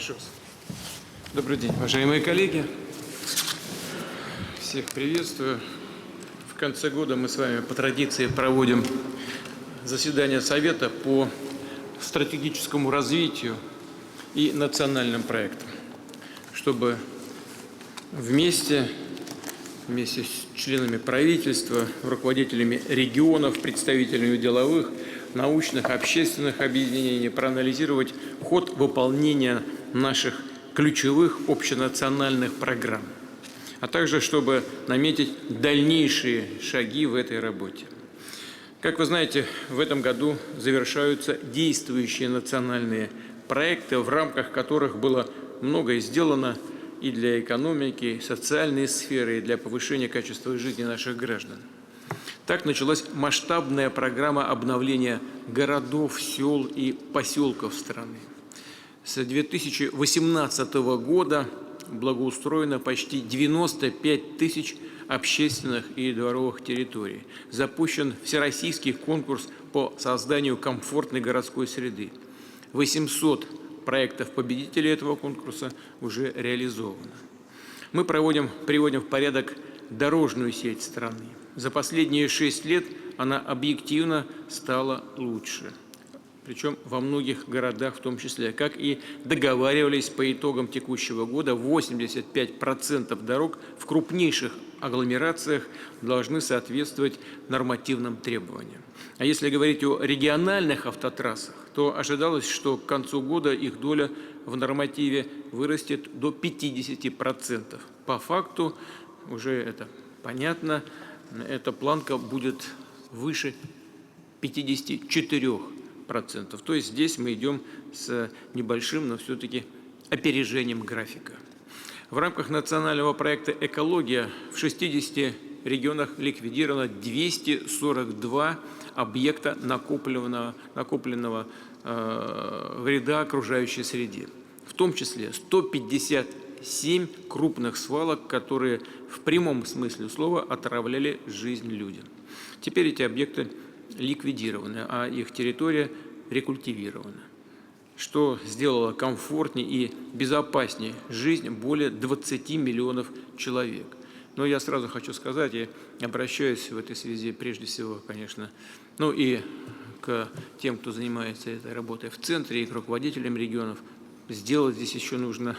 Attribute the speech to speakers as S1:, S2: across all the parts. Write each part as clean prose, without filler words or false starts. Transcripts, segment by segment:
S1: Сейчас. Добрый день, уважаемые коллеги. Всех приветствую. В конце года мы с вами по традиции проводим заседание Совета по стратегическому развитию и национальным проектам, чтобы вместе с членами правительства, руководителями регионов, представителями деловых, научных, общественных объединений проанализировать ход выполнения наших ключевых общенациональных программ, а также чтобы наметить дальнейшие шаги в этой работе. Как вы знаете, в этом году завершаются действующие национальные проекты, в рамках которых было многое сделано и для экономики, и социальной сферы, и для повышения качества жизни наших граждан. Так началась масштабная программа обновления городов, сел и поселков страны. С 2018 года благоустроено почти 95 тысяч общественных и дворовых территорий. Запущен всероссийский конкурс по созданию комфортной городской среды. 800 проектов победителей этого конкурса уже реализовано. Мы приводим в порядок дорожную сеть страны. За последние 6 лет она объективно стала лучше, причем во многих городах в том числе. Как и договаривались по итогам текущего года, 85% дорог в крупнейших агломерациях должны соответствовать нормативным требованиям. А если говорить о региональных автотрассах, то ожидалось, что к концу года их доля в нормативе вырастет до 50%. По факту, уже это понятно, эта планка будет выше 54%. То есть здесь мы идем с небольшим, но все-таки опережением графика. В рамках национального проекта «Экология» в 60 регионах ликвидировано 242 объекта накопленного вреда окружающей среде, в том числе 157 крупных свалок, которые в прямом смысле слова отравляли жизнь людям. Теперь эти объекты ликвидированы, а их территория рекультивирована, что сделало комфортнее и безопаснее жизнь более 20 миллионов человек. Но я сразу хочу сказать, и обращаюсь в этой связи прежде всего, конечно, и к тем, кто занимается этой работой в центре, и к руководителям регионов. Сделать здесь еще нужно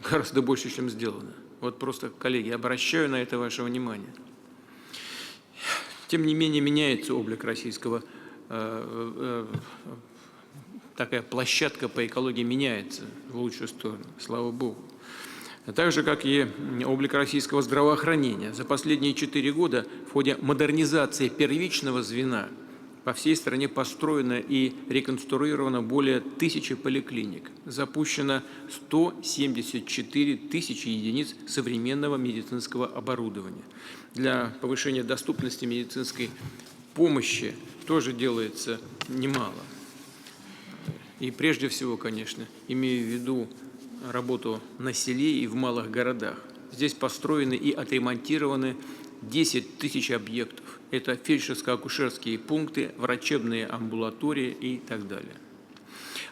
S1: гораздо больше, чем сделано. Вот просто, коллеги, обращаю на это ваше внимание. Тем не менее, меняется облик российского, такая площадка по экологии меняется в лучшую сторону, слава Богу. Так же, как и облик российского здравоохранения. За последние 4 года в ходе модернизации первичного звена по всей стране построено и реконструировано более 1000 поликлиник. Запущено 174 тысячи единиц современного медицинского оборудования. Для повышения доступности медицинской помощи тоже делается немало. И прежде всего, конечно, имею в виду работу на селе и в малых городах. Здесь построены и отремонтированы 10 тысяч объектов. Это фельдшерско-акушерские пункты, врачебные амбулатории и так далее.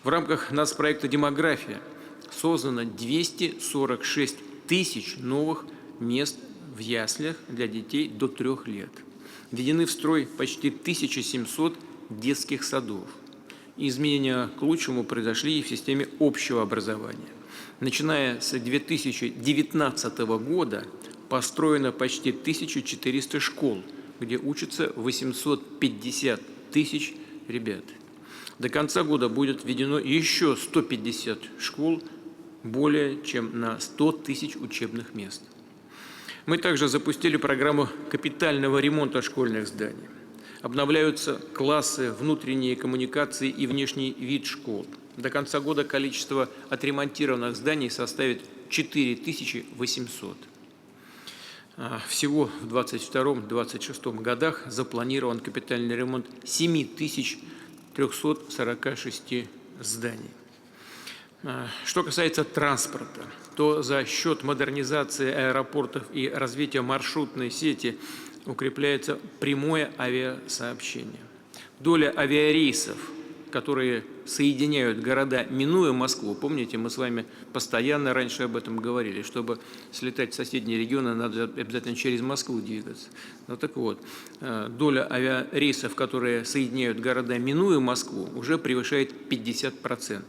S1: В рамках нацпроекта «Демография» создано 246 тысяч новых мест в яслях для детей до 3 лет. Введены в строй почти 1700 детских садов. Изменения к лучшему произошли и в системе общего образования. Начиная с 2019 года построено почти 1400 школ, где учатся 850 тысяч ребят. До конца года будет введено еще 150 школ, более чем на 100 тысяч учебных мест. Мы также запустили программу капитального ремонта школьных зданий. Обновляются классы, внутренние коммуникации и внешний вид школ. До конца года количество отремонтированных зданий составит 4800. Всего в 2022-2026 годах запланирован капитальный ремонт 7346 зданий. Что касается транспорта, то за счет модернизации аэропортов и развития маршрутной сети укрепляется прямое авиасообщение. Доля авиарейсов которые соединяют города, минуя Москву. Помните, мы с вами постоянно раньше об этом говорили. Чтобы слетать в соседние регионы, надо обязательно через Москву двигаться. Ну так вот, доля авиарейсов, которые соединяют города, минуя Москву, уже превышает 50%.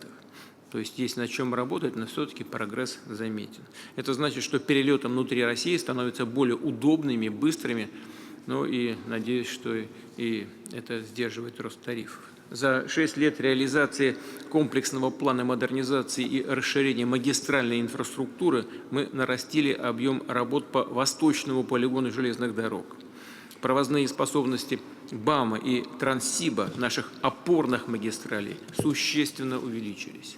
S1: То есть есть над чем работать, но все-таки прогресс заметен. Это значит, что перелеты внутри России становятся более удобными, быстрыми. Ну и надеюсь, что и это сдерживает рост тарифов. За 6 лет реализации комплексного плана модернизации и расширения магистральной инфраструктуры мы нарастили объем работ по восточному полигону железных дорог. Провозные способности БАМа и Транссиба, наших опорных магистралей, существенно увеличились.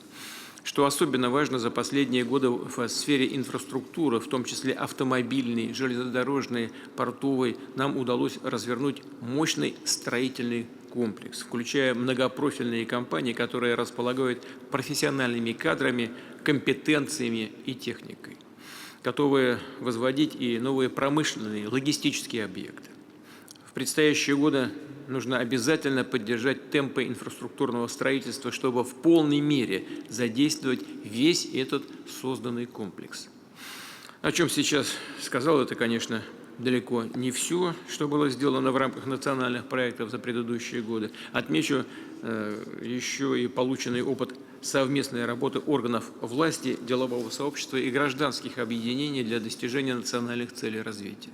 S1: Что особенно важно, за последние годы в сфере инфраструктуры, в том числе автомобильной, железнодорожной, портовой, нам удалось развернуть мощный строительный комплекс, включая многопрофильные компании, которые располагают профессиональными кадрами, компетенциями и техникой, готовые возводить и новые промышленные, логистические объекты. В предстоящие годы нужно обязательно поддержать темпы инфраструктурного строительства, чтобы в полной мере задействовать весь этот созданный комплекс. О чем сейчас сказал, это, конечно, далеко не все, что было сделано в рамках национальных проектов за предыдущие годы. Отмечу еще и полученный опыт совместной работы органов власти, делового сообщества и гражданских объединений для достижения национальных целей развития.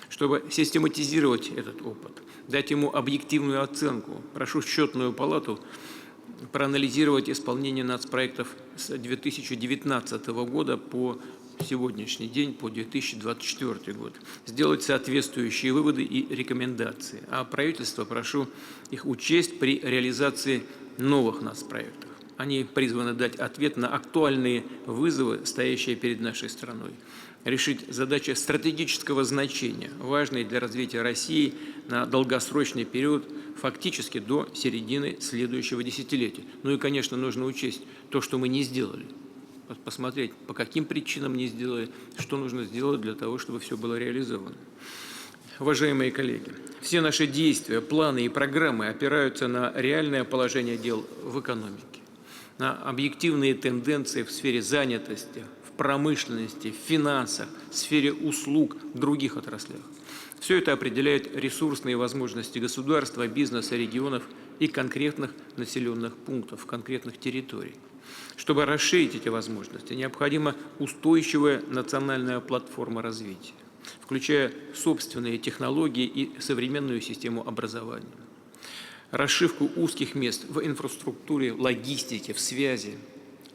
S1: Чтобы систематизировать этот опыт, дать ему объективную оценку, прошу Счетную палату проанализировать исполнение нацпроектов с 2019 года по сегодняшний день, по 2024 год, сделать соответствующие выводы и рекомендации. А правительство прошу их учесть при реализации новых нацпроектов. Они призваны дать ответ на актуальные вызовы, стоящие перед нашей страной, решить задачи стратегического значения, важные для развития России на долгосрочный период, фактически до середины следующего десятилетия. Ну и, конечно, нужно учесть то, что мы не сделали. Посмотреть, по каким причинам не сделали, что нужно сделать для того, чтобы все было реализовано. Уважаемые коллеги, все наши действия, планы и программы опираются на реальное положение дел в экономике, на объективные тенденции в сфере занятости, в промышленности, в финансах, в сфере услуг, в других отраслях. Все это определяет ресурсные возможности государства, бизнеса, регионов и конкретных населенных пунктов, конкретных территорий. Чтобы расширить эти возможности, необходима устойчивая национальная платформа развития, включая собственные технологии и современную систему образования. Расшивку узких мест в инфраструктуре, логистике, в связи,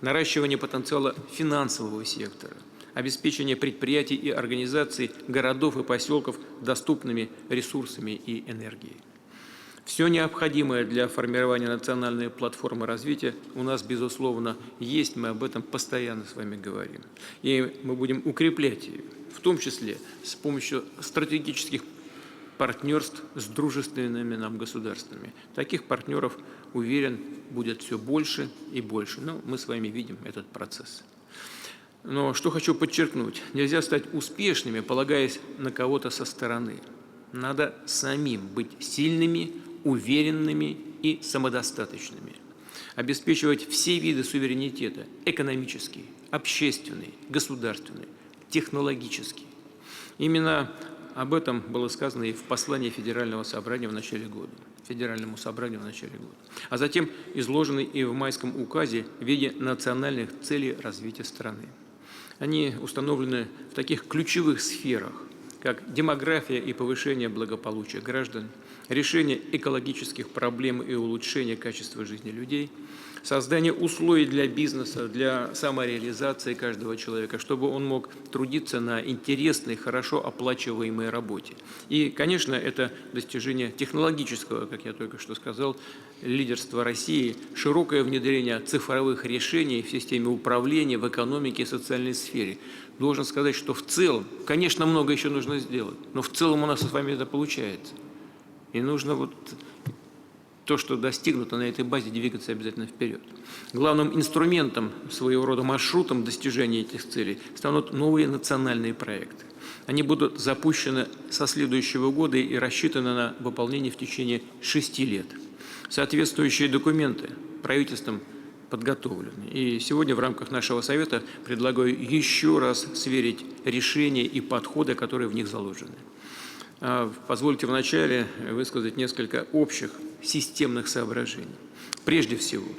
S1: наращивание потенциала финансового сектора, обеспечение предприятий и организаций городов и поселков доступными ресурсами и энергией. Все необходимое для формирования национальной платформы развития у нас, безусловно, есть, мы об этом постоянно с вами говорим. И мы будем укреплять ее, в том числе с помощью стратегических партнерств с дружественными нам государствами. Таких партнеров, уверен, будет все больше и больше. Но мы с вами видим этот процесс. Но что хочу подчеркнуть, нельзя стать успешными, полагаясь на кого-то со стороны. Надо самим быть сильными, уверенными и самодостаточными. Обеспечивать все виды суверенитета – экономический, общественный, государственный, технологический. Именно об этом было сказано и в послании Федерального собрания в начале года. А затем изложены и в майском указе в виде национальных целей развития страны. Они установлены в таких ключевых сферах, как демография и повышение благополучия граждан, решение экологических проблем и улучшение качества жизни людей, создание условий для бизнеса, для самореализации каждого человека, чтобы он мог трудиться на интересной, хорошо оплачиваемой работе. И, конечно, это достижение технологического, как я только что сказал, лидерства России, широкое внедрение цифровых решений в системе управления, в экономике и социальной сфере. Должен сказать, что в целом, конечно, много еще нужно сделать, но в целом у нас с вами это получается. И нужно вот то, что достигнуто на этой базе, двигаться обязательно вперед. Главным инструментом, своего рода маршрутом достижения этих целей станут новые национальные проекты. Они будут запущены со следующего года и рассчитаны на выполнение в течение 6 лет. Соответствующие документы правительством подготовлены. И сегодня в рамках нашего совета предлагаю еще раз сверить решения и подходы, которые в них заложены. Позвольте вначале высказать несколько общих системных соображений. Прежде всего,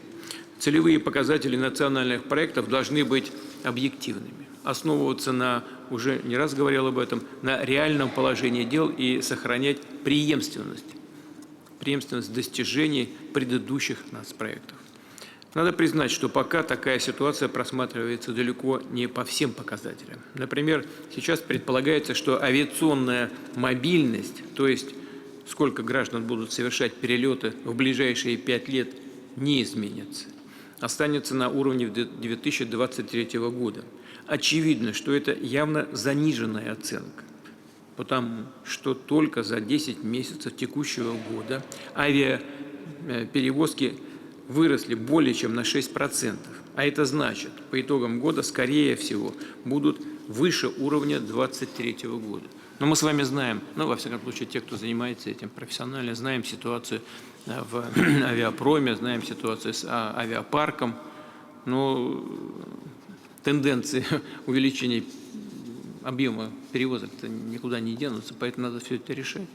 S1: целевые показатели национальных проектов должны быть объективными, основываться на, уже не раз говорил об этом, на реальном положении дел и сохранять преемственность достижений предыдущих нацпроектов. Надо признать, что пока такая ситуация просматривается далеко не по всем показателям. Например, сейчас предполагается, что авиационная мобильность, то есть сколько граждан будут совершать перелеты в ближайшие 5 лет, не изменится. Останется на уровне 2023 года. Очевидно, что это явно заниженная оценка, потому что только за 10 месяцев текущего года авиаперевозки выросли более чем на 6%. А это значит, по итогам года, скорее всего, будут выше уровня 2023 года. Но мы с вами знаем, во всяком случае, те, кто занимается этим профессионально, знаем ситуацию в авиапроме, знаем ситуацию с авиапарком, но тенденции увеличения объема перевозок-то никуда не денутся, поэтому надо все это решать.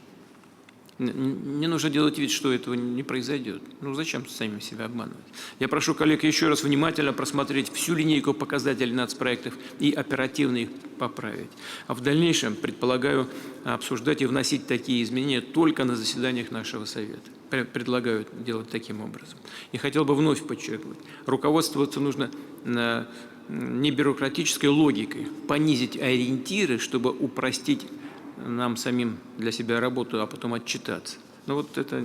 S1: Не нужно делать вид, что этого не произойдет. Зачем самим себя обманывать? Я прошу коллег еще раз внимательно просмотреть всю линейку показателей нацпроектов и оперативно их поправить. А в дальнейшем предполагаю обсуждать и вносить такие изменения только на заседаниях нашего совета. Предлагаю делать таким образом. И хотел бы вновь подчеркнуть, руководствоваться нужно не бюрократической логикой, понизить ориентиры, чтобы упростить нам самим для себя работу, а потом отчитаться. Но это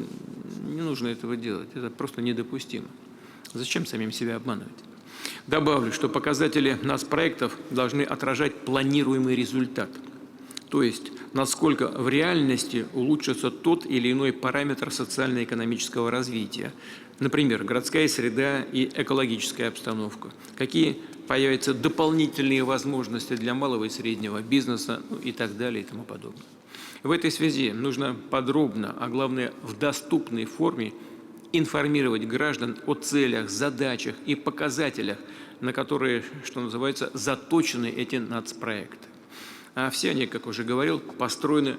S1: не нужно этого делать, это просто недопустимо. Зачем самим себя обманывать? Добавлю, что показатели нацпроектов должны отражать планируемый результат, то есть насколько в реальности улучшится тот или иной параметр социально-экономического развития, например, городская среда и экологическая обстановка, какие появятся дополнительные возможности для малого и среднего бизнеса, и так далее и тому подобное. В этой связи нужно подробно, а главное в доступной форме информировать граждан о целях, задачах и показателях, на которые, что называется, заточены эти нацпроекты. А все они, как уже говорил, построены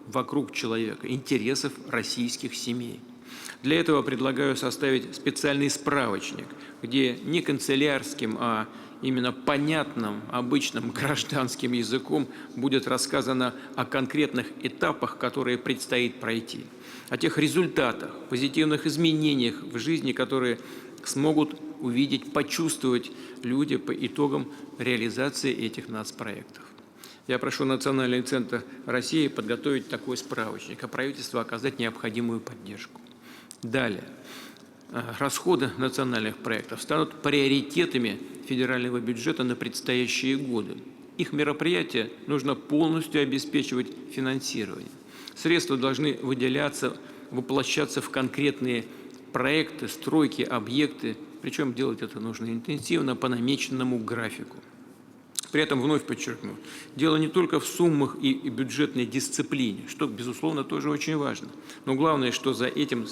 S1: вокруг человека, интересов российских семей. Для этого предлагаю составить специальный справочник, где не канцелярским, а именно понятным, обычным гражданским языком будет рассказано о конкретных этапах, которые предстоит пройти, о тех результатах, позитивных изменениях в жизни, которые смогут увидеть, почувствовать люди по итогам реализации этих нацпроектов. Я прошу Национальный центр России подготовить такой справочник, а правительство оказать необходимую поддержку. Далее. Расходы национальных проектов станут приоритетами федерального бюджета на предстоящие годы. Их мероприятия нужно полностью обеспечивать финансированием. Средства должны выделяться, воплощаться в конкретные проекты, стройки, объекты, причем делать это нужно интенсивно, по намеченному графику. При этом вновь подчеркну, дело не только в суммах и бюджетной дисциплине, что, безусловно, тоже очень важно. Но главное, что за этим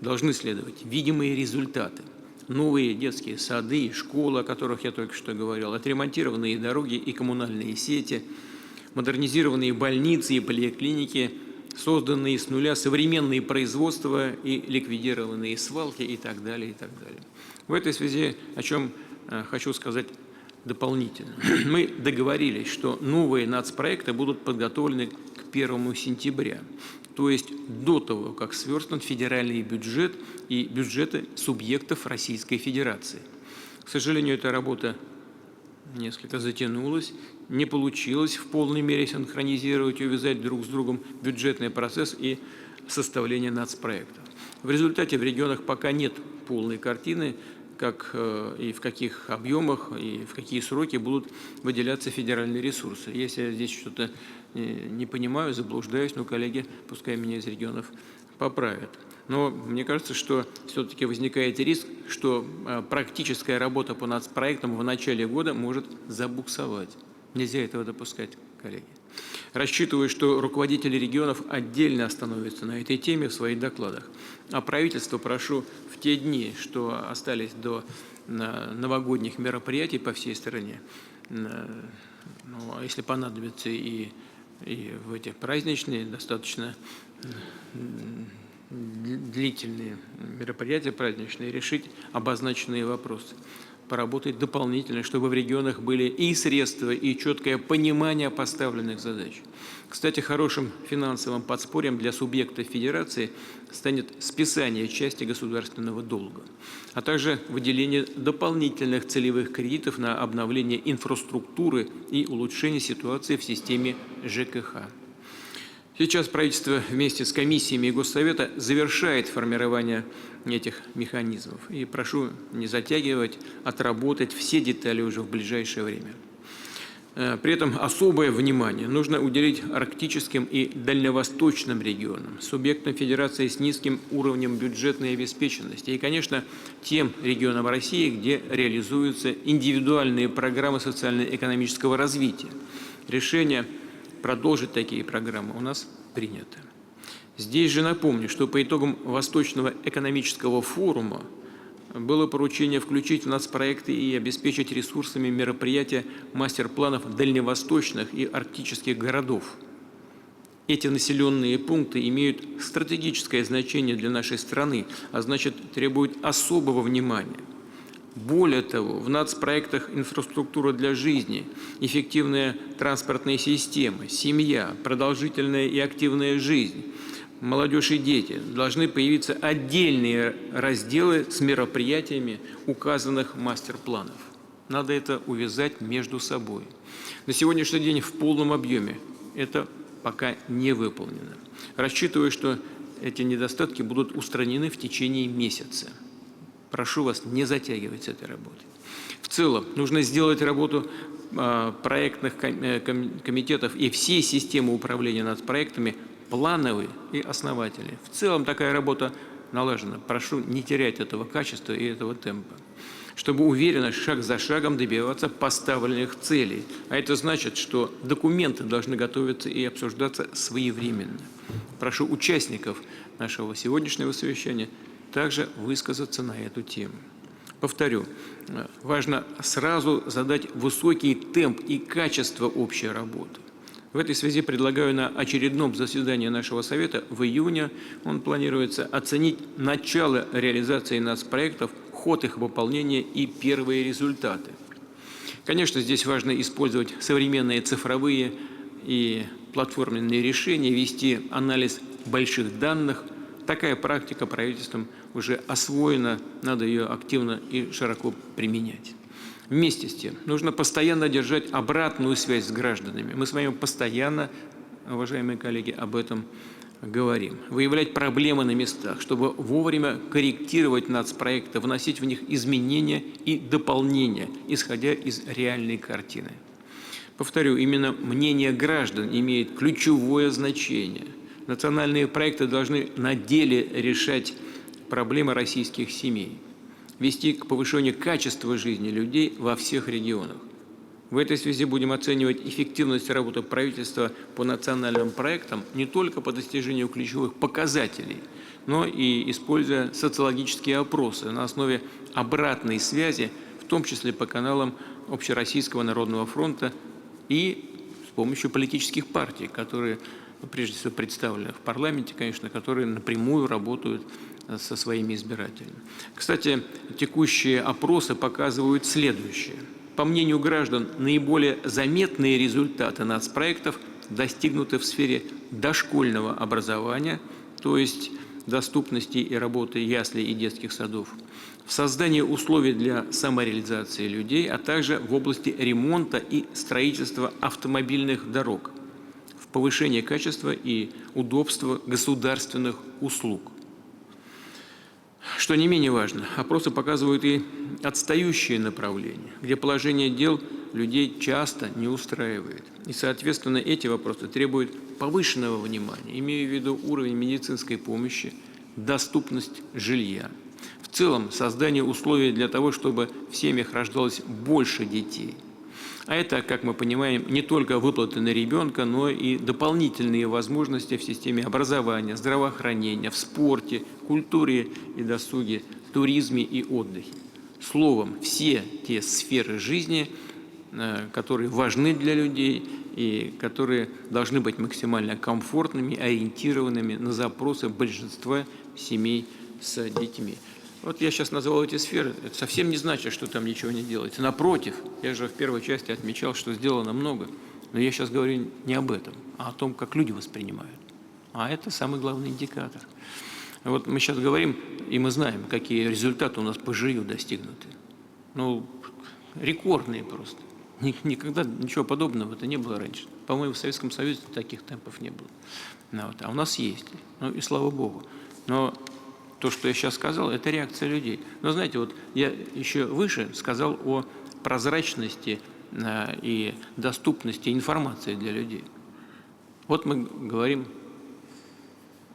S1: должны следовать видимые результаты. Новые детские сады и школы, о которых я только что говорил, отремонтированные дороги и коммунальные сети, модернизированные больницы и поликлиники, созданные с нуля современные производства и ликвидированные свалки и так далее, и так далее. В этой связи о чем хочу сказать дополнительно. Мы договорились, что новые нацпроекты будут подготовлены к 1 сентября, то есть до того, как сверстан федеральный бюджет и бюджеты субъектов Российской Федерации. К сожалению, эта работа несколько затянулась, не получилось в полной мере синхронизировать и увязать друг с другом бюджетный процесс и составление нацпроектов. В результате в регионах пока нет полной картины, как и в каких объемах, и в какие сроки будут выделяться федеральные ресурсы. Если я здесь что-то не понимаю, заблуждаюсь, но коллеги, пускай меня из регионов поправят. Но мне кажется, что все-таки возникает риск, что практическая работа по нацпроектам в начале года может забуксовать. Нельзя этого допускать, коллеги. Рассчитываю, что руководители регионов отдельно остановятся на этой теме в своих докладах. А правительство прошу в те дни, что остались до новогодних мероприятий по всей стране, а если понадобится и в эти праздничные, достаточно длительные мероприятия праздничные, решить обозначенные вопросы, поработать дополнительно, чтобы в регионах были и средства, и четкое понимание поставленных задач. Кстати, хорошим финансовым подспорьем для субъектов федерации станет списание части государственного долга, а также выделение дополнительных целевых кредитов на обновление инфраструктуры и улучшение ситуации в системе ЖКХ. Сейчас правительство вместе с комиссиями и Госсовета завершает формирование этих механизмов. И прошу не затягивать, отработать все детали уже в ближайшее время. При этом особое внимание нужно уделить арктическим и дальневосточным регионам, субъектам федерации с низким уровнем бюджетной обеспеченности и, конечно, тем регионам России, где реализуются индивидуальные программы социально-экономического развития. Решение продолжить такие программы у нас принято. Здесь же напомню, что по итогам Восточного экономического форума было поручение включить в нацпроекты и обеспечить ресурсами мероприятия мастер-планов дальневосточных и арктических городов. Эти населенные пункты имеют стратегическое значение для нашей страны, а значит, требуют особого внимания. Более того, в нацпроектах инфраструктура для жизни, эффективная транспортная система, семья, продолжительная и активная жизнь, молодежь и дети должны появиться отдельные разделы с мероприятиями указанных мастер-планов. Надо это увязать между собой. На сегодняшний день в полном объеме это пока не выполнено. Рассчитываю, что эти недостатки будут устранены в течение месяца. Прошу вас не затягивать с этой работой. В целом, нужно сделать работу проектных комитетов и всей системы управления над проектами плановой и основательной. В целом, такая работа налажена. Прошу не терять этого качества и этого темпа, чтобы уверенно, шаг за шагом добиваться поставленных целей. А это значит, что документы должны готовиться и обсуждаться своевременно. Прошу участников нашего сегодняшнего совещания также высказаться на эту тему. Повторю, важно сразу задать высокий темп и качество общей работы. В этой связи предлагаю на очередном заседании нашего Совета в июне, он планируется, оценить начало реализации нацпроектов, ход их выполнения и первые результаты. Конечно, здесь важно использовать современные цифровые и платформенные решения, вести анализ больших данных. Такая практика правительством уже освоена, надо ее активно и широко применять. Вместе с тем, нужно постоянно держать обратную связь с гражданами. Мы с вами постоянно, уважаемые коллеги, об этом говорим. Выявлять проблемы на местах, чтобы вовремя корректировать нацпроекты, вносить в них изменения и дополнения, исходя из реальной картины. Повторю, именно мнение граждан имеет ключевое значение. Национальные проекты должны на деле решать проблемы российских семей, вести к повышению качества жизни людей во всех регионах. В этой связи будем оценивать эффективность работы правительства по национальным проектам не только по достижению ключевых показателей, но и используя социологические опросы на основе обратной связи, в том числе по каналам Общероссийского народного фронта и с помощью политических партий, которые, прежде всего, представлены в парламенте, конечно, которые напрямую работают со своими избирателями. Кстати, текущие опросы показывают следующее. По мнению граждан, наиболее заметные результаты нацпроектов достигнуты в сфере дошкольного образования, то есть доступности и работы яслей и детских садов, в создании условий для самореализации людей, а также в области ремонта и строительства автомобильных дорог, в повышении качества и удобства государственных услуг. Что не менее важно, опросы показывают и отстающие направления, где положение дел людей часто не устраивает. И, соответственно, эти вопросы требуют повышенного внимания, имея в виду уровень медицинской помощи, доступность жилья. В целом, создание условий для того, чтобы в семьях рождалось больше детей. А это, как мы понимаем, не только выплаты на ребенка, но и дополнительные возможности в системе образования, здравоохранения, в спорте, культуре и досуге, туризме и отдыхе. Словом, все те сферы жизни, которые важны для людей и которые должны быть максимально комфортными, ориентированными на запросы большинства семей с детьми. Вот я сейчас назвал эти сферы, это совсем не значит, что там ничего не делается. Напротив, я же в первой части отмечал, что сделано много, но я сейчас говорю не об этом, а о том, как люди воспринимают. А это самый главный индикатор. Вот мы сейчас говорим, и мы знаем, какие результаты у нас по жилью достигнуты. Ну, рекордные просто. Никогда ничего подобного это не было раньше. По-моему, в Советском Союзе таких темпов не было. А у нас есть. Ну и слава Богу. Но то, что я сейчас сказал, это реакция людей. Но знаете, вот я еще выше сказал о прозрачности и доступности информации для людей. Вот мы говорим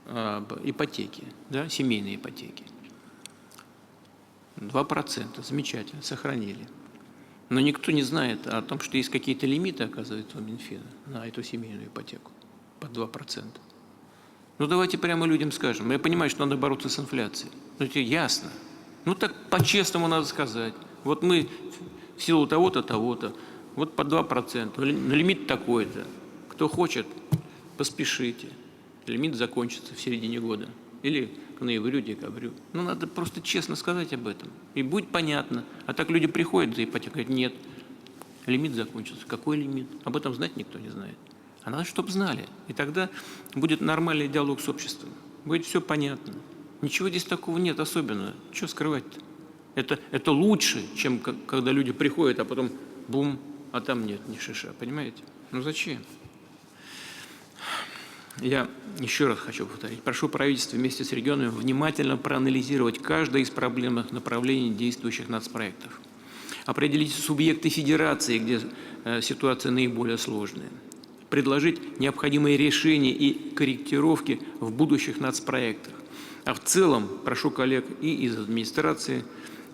S1: об ипотеке, да, семейной ипотеке. 2%, замечательно, сохранили. Но никто не знает о том, что есть какие-то лимиты, оказывается, у Минфина на эту семейную ипотеку под 2%. Ну, давайте прямо людям скажем. Я понимаю, что надо бороться с инфляцией. Но это ясно. Ну, так по-честному надо сказать. Вот мы в силу того-то, того-то, вот по 2%, лимит такой-то. Кто хочет, поспешите. Лимит закончится в середине года. Или к ноябрю, декабрю. Ну, надо просто честно сказать об этом. И будет понятно. А так люди приходят за ипотеку, говорят, нет, лимит закончился. Какой лимит? Об этом знать никто не знает. А надо, чтобы знали. И тогда будет нормальный диалог с обществом. Будет все понятно. Ничего здесь такого нет особенного. Что скрывать-то? Это лучше, чем когда люди приходят, а потом бум, а там нет ни шиша. Понимаете? Ну зачем? Я еще раз хочу повторить. Прошу правительство вместе с регионами внимательно проанализировать каждое из проблемных направлений действующих нацпроектов. Определить субъекты федерации, где ситуация наиболее сложная. Предложить необходимые решения и корректировки в будущих нацпроектах. А в целом прошу коллег и из администрации,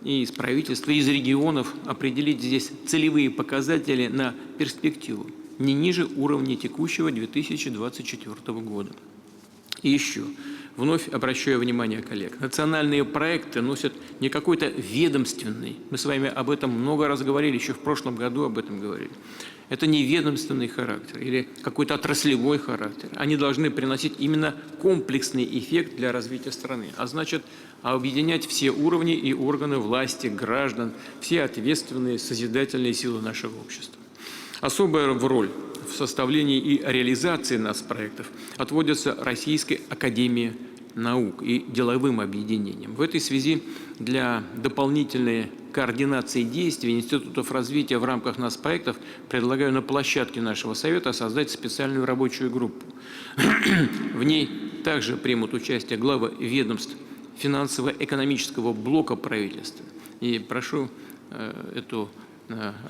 S1: и из правительства, и из регионов определить здесь целевые показатели на перспективу, не ниже уровня текущего 2024 года. И еще, вновь обращаю внимание коллег, национальные проекты носят не какой-то ведомственный, мы с вами об этом много раз говорили, еще в прошлом году об этом говорили, это не ведомственный характер или какой-то отраслевой характер. Они должны приносить именно комплексный эффект для развития страны, а значит, объединять все уровни и органы власти, граждан, все ответственные созидательные силы нашего общества. Особая роль в составлении и реализации нацпроектов отводится Российской академии наук и деловым объединениям. В этой связи для дополнительной координации действий институтов развития в рамках нацпроектов предлагаю на площадке нашего совета создать специальную рабочую группу. В ней также примут участие главы ведомств финансово-экономического блока правительства. И прошу эту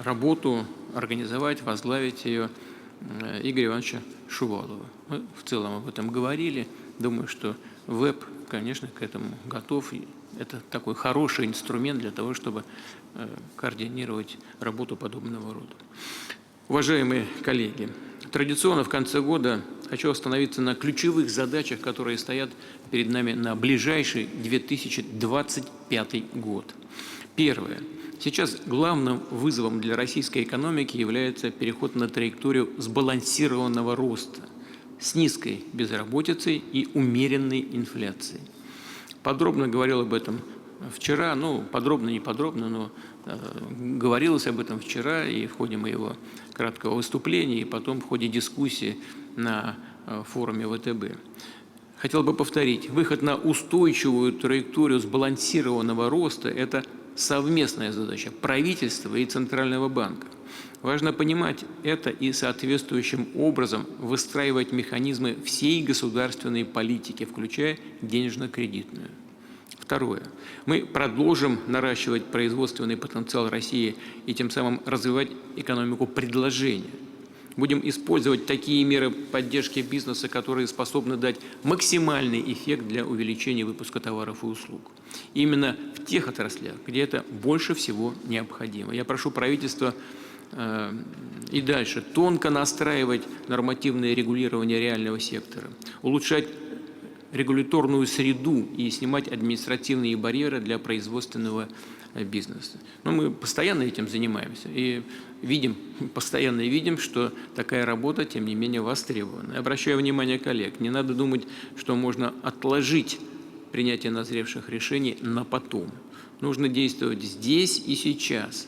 S1: работу организовать, возглавить ее Игоря Ивановича Шувалова. Мы в целом об этом говорили. Думаю, что ВЭБ, конечно, к этому готов. Это такой хороший инструмент для того, чтобы координировать работу подобного рода. Уважаемые коллеги, традиционно в конце года хочу остановиться на ключевых задачах, которые стоят перед нами на ближайший 2025 год. Первое. Сейчас главным вызовом для российской экономики является переход на траекторию сбалансированного роста с низкой безработицей и умеренной инфляцией. Подробно говорил об этом вчера, ну, подробно, не подробно, но говорилось об этом вчера и в ходе моего краткого выступления, и потом в ходе дискуссии на форуме ВТБ. Хотел бы повторить, выход на устойчивую траекторию сбалансированного роста – это совместная задача правительства и Центрального банка. Важно понимать это и соответствующим образом выстраивать механизмы всей государственной политики, включая денежно-кредитную. Второе. Мы продолжим наращивать производственный потенциал России и тем самым развивать экономику предложения. Будем использовать такие меры поддержки бизнеса, которые способны дать максимальный эффект для увеличения выпуска товаров и услуг. Именно в тех отраслях, где это больше всего необходимо. Я прошу правительство и дальше тонко настраивать нормативное регулирование реального сектора, улучшать регуляторную среду и снимать административные барьеры для производственного бизнеса. Но мы постоянно этим занимаемся и постоянно видим, что такая работа, тем не менее, востребована. Обращаю внимание коллег, не надо думать, что можно отложить принятие назревших решений на потом. Нужно действовать здесь и сейчас,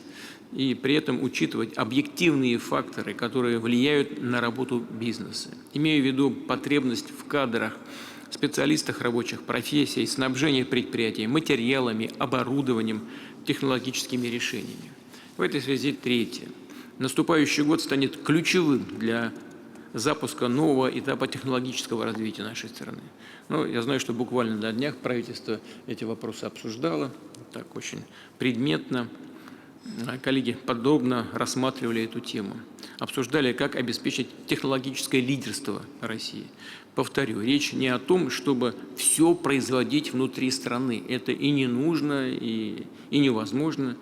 S1: и при этом учитывать объективные факторы, которые влияют на работу бизнеса. Имею в виду потребность в кадрах, специалистах рабочих профессий, снабжение предприятий материалами, оборудованием, технологическими решениями. В этой связи третье. Наступающий год станет ключевым для запуска нового этапа технологического развития нашей страны. Ну, я знаю, что буквально на днях правительство эти вопросы обсуждало, так очень предметно. Коллеги подробно рассматривали эту тему, обсуждали, как обеспечить технологическое лидерство России. Повторю, речь не о том, чтобы все производить внутри страны. Это и не нужно, и невозможно.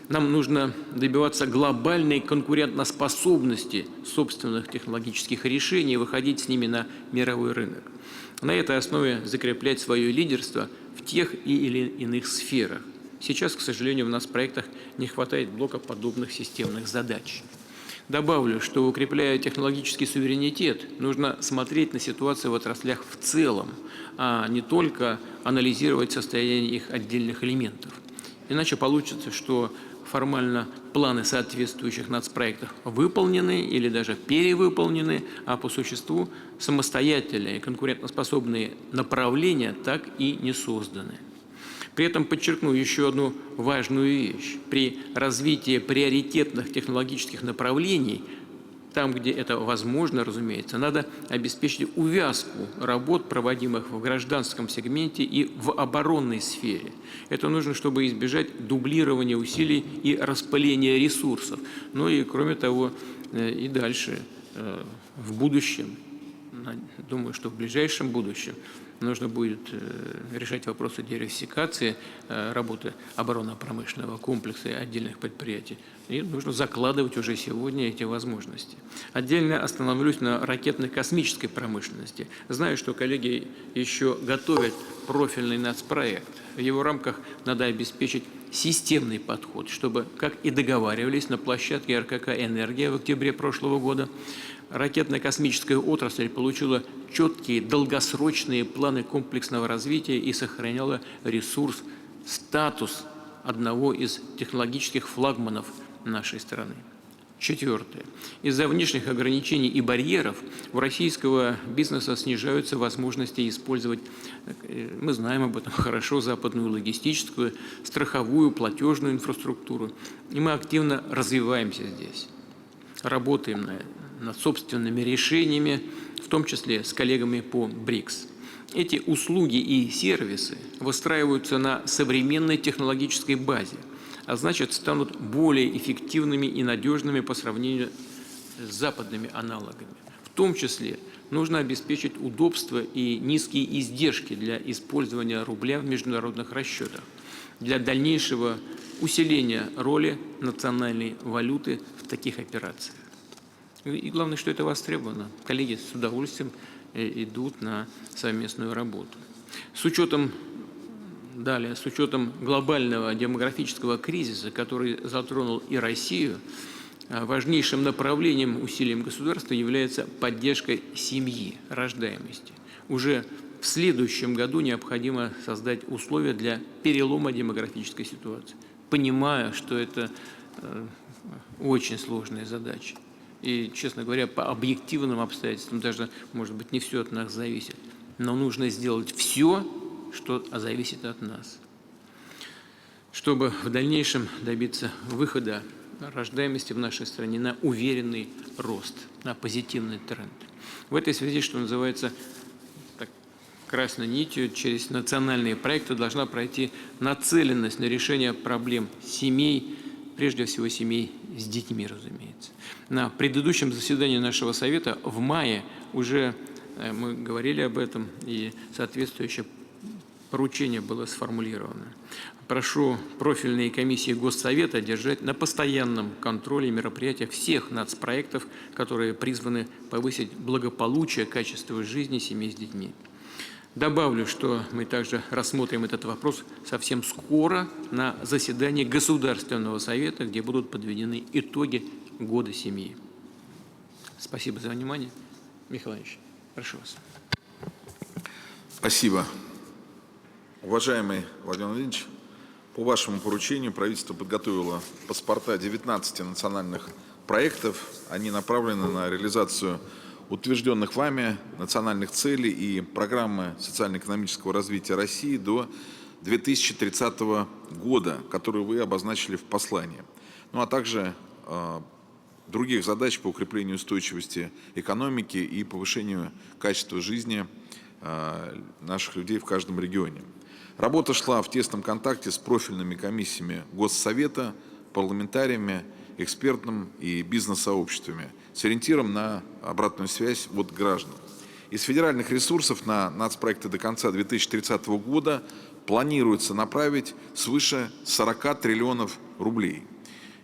S1: Нам нужно добиваться глобальной конкурентоспособности собственных технологических решений и выходить с ними на мировой рынок. На этой основе закреплять свое лидерство в тех или иных сферах. Сейчас, к сожалению, в нас в проектах не хватает блока подобных системных задач. Добавлю, что, укрепляя технологический суверенитет, нужно смотреть на ситуацию в отраслях в целом, а не только анализировать состояние их отдельных элементов. Иначе получится, что формально планы соответствующих нацпроектов выполнены или даже перевыполнены, а по существу самостоятельные конкурентоспособные направления так и не созданы. При этом подчеркну еще одну важную вещь. При развитии приоритетных технологических направлений, там, где это возможно, разумеется, надо обеспечить увязку работ, проводимых в гражданском сегменте и в оборонной сфере. Это нужно, чтобы избежать дублирования усилий и распыления ресурсов. Ну и, кроме того, и дальше, в будущем, думаю, что в ближайшем будущем, нужно будет решать вопросы диверсификации работы оборонно-промышленного комплекса и отдельных предприятий. И нужно закладывать уже сегодня эти возможности. Отдельно остановлюсь на ракетно-космической промышленности. Знаю, что коллеги еще готовят профильный нацпроект. В его рамках надо обеспечить системный подход, чтобы, как и договаривались на площадке РКК «Энергия» в октябре прошлого года, ракетно-космическая отрасль получила четкие долгосрочные планы комплексного развития и сохраняла ресурс, статус одного из технологических флагманов нашей страны. Четвертое. Из-за внешних ограничений и барьеров у российского бизнеса снижаются возможности использовать, мы знаем об этом хорошо, западную логистическую, страховую, платежную инфраструктуру. И мы активно развиваемся здесь, работаем над собственными решениями, в том числе с коллегами по БРИКС. Эти услуги и сервисы выстраиваются на современной технологической базе, а значит, станут более эффективными и надежными по сравнению с западными аналогами. В том числе нужно обеспечить удобство и низкие издержки для использования рубля в международных расчетах, для дальнейшего усиления роли национальной валюты в таких операциях. И главное, что это востребовано. Коллеги с удовольствием идут на совместную работу. С учетом глобального демографического кризиса, который затронул и Россию, важнейшим направлением усилием государства является поддержка семьи, рождаемости. Уже в следующем году необходимо создать условия для перелома демографической ситуации. Понимаю, что это очень сложная задача. И, честно говоря, по объективным обстоятельствам даже, может быть, не все от нас зависит. Но нужно сделать все, что зависит от нас, чтобы в дальнейшем добиться выхода рождаемости в нашей стране на уверенный рост, на позитивный тренд. В этой связи, что называется, красной нитью через национальные проекты должна пройти нацеленность на решение проблем семей, прежде всего семей с детьми, разумеется. На предыдущем заседании нашего Совета в мае уже мы говорили об этом, и соответствующее поручение было сформулировано. Прошу профильные комиссии Госсовета держать на постоянном контроле мероприятия всех нацпроектов, которые призваны повысить благополучие, качество жизни семей с детьми. Добавлю, что мы также рассмотрим этот вопрос совсем скоро на заседании Государственного совета, где будут подведены итоги года семьи. Спасибо за внимание. Михаил Иванович, прошу вас.
S2: Спасибо. Уважаемый Владимир Владимирович, по вашему поручению правительство подготовило паспорта 19 национальных проектов. Они направлены на реализацию утвержденных вами национальных целей и программы социально-экономического развития России до 2030 года, которую вы обозначили в послании. Ну а также других задач по укреплению устойчивости экономики и повышению качества жизни наших людей в каждом регионе. Работа шла в тесном контакте с профильными комиссиями Госсовета, парламентариями, экспертным и бизнес-сообществами с ориентиром на обратную связь от граждан. Из федеральных ресурсов на нацпроекты до конца 2030 года планируется направить свыше 40 триллионов рублей.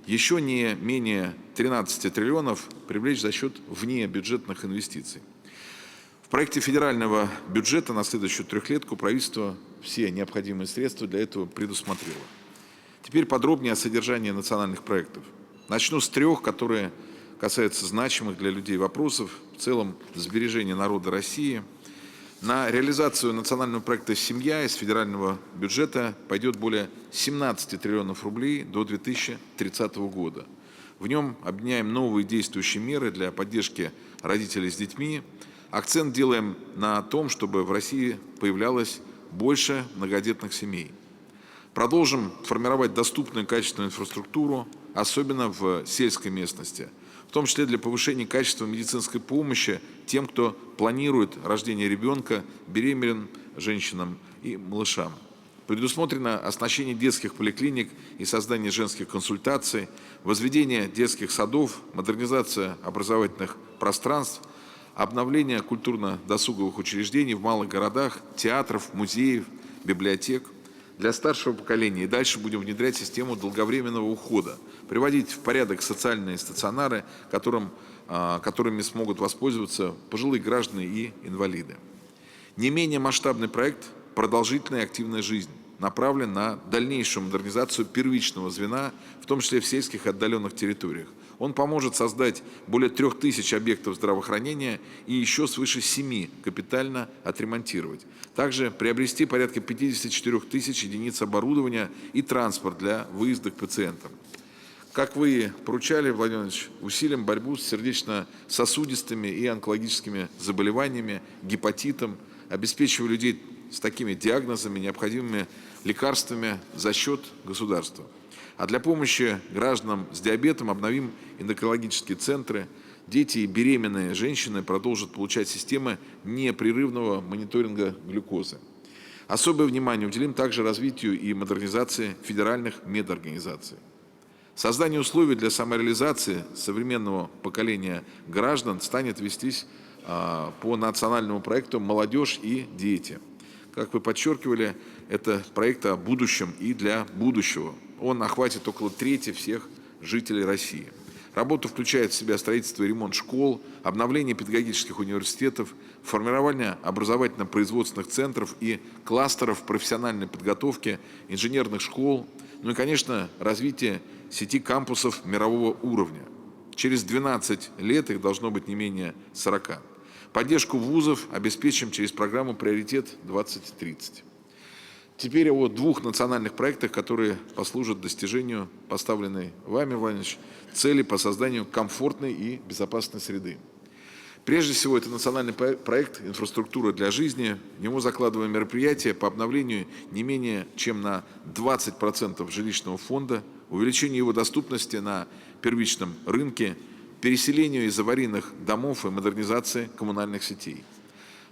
S2: Еще не менее 13 триллионов привлечь за счет внебюджетных инвестиций. В проекте федерального бюджета на следующую трехлетку правительство все необходимые средства для этого предусмотрело. Теперь подробнее о содержании национальных проектов. Начну с трех, которые касаются значимых для людей вопросов, в целом сбережения народа России. На реализацию национального проекта «Семья» из федерального бюджета пойдет более 17 триллионов рублей до 2030 года. В нем объединяем новые действующие меры для поддержки родителей с детьми. Акцент делаем на том, чтобы в России появлялось больше многодетных семей. Продолжим формировать доступную и качественную инфраструктуру, особенно в сельской местности, в том числе для повышения качества медицинской помощи тем, кто планирует рождение ребенка, беременным женщинам и малышам. Предусмотрено оснащение детских поликлиник и создание женских консультаций, возведение детских садов, модернизация образовательных пространств, обновление культурно-досуговых учреждений в малых городах, театров, музеев, библиотек. Для старшего поколения и дальше будем внедрять систему долговременного ухода, приводить в порядок социальные стационары, которыми смогут воспользоваться пожилые граждане и инвалиды. Не менее масштабный проект «Продолжительная и активная жизнь» направлен на дальнейшую модернизацию первичного звена, в том числе в сельских и отдаленных территориях. Он поможет создать более 3000 объектов здравоохранения и еще свыше 7 капитально отремонтировать. Также приобрести порядка 54 тысяч единиц оборудования и транспорт для выезда к пациентам. Как вы поручали, Владимир Владимирович, усилим борьбу с сердечно-сосудистыми и онкологическими заболеваниями, гепатитом, обеспечивая людей с такими диагнозами необходимыми лекарствами за счет государства. А для помощи гражданам с диабетом обновим эндокринологические центры. Дети и беременные женщины продолжат получать системы непрерывного мониторинга глюкозы. Особое внимание уделим также развитию и модернизации федеральных медорганизаций. Создание условий для самореализации современного поколения граждан станет вестись по национальному проекту «Молодежь и дети». Как вы подчеркивали, это проект о будущем и для будущего. Он охватит около трети всех жителей России. Работа включает в себя строительство и ремонт школ, обновление педагогических университетов, формирование образовательно-производственных центров и кластеров профессиональной подготовки, инженерных школ, ну и, конечно, развитие сети кампусов мирового уровня. Через 12 лет их должно быть не менее 40. Поддержку вузов обеспечим через программу «Приоритет-2030». Теперь о двух национальных проектах, которые послужат достижению поставленной вами, Владимир Владимирович, цели по созданию комфортной и безопасной среды. Прежде всего, это национальный проект «Инфраструктура для жизни». В него закладываем мероприятия по обновлению не менее чем на 20% жилищного фонда, увеличению его доступности на первичном рынке, переселению из аварийных домов и модернизации коммунальных сетей.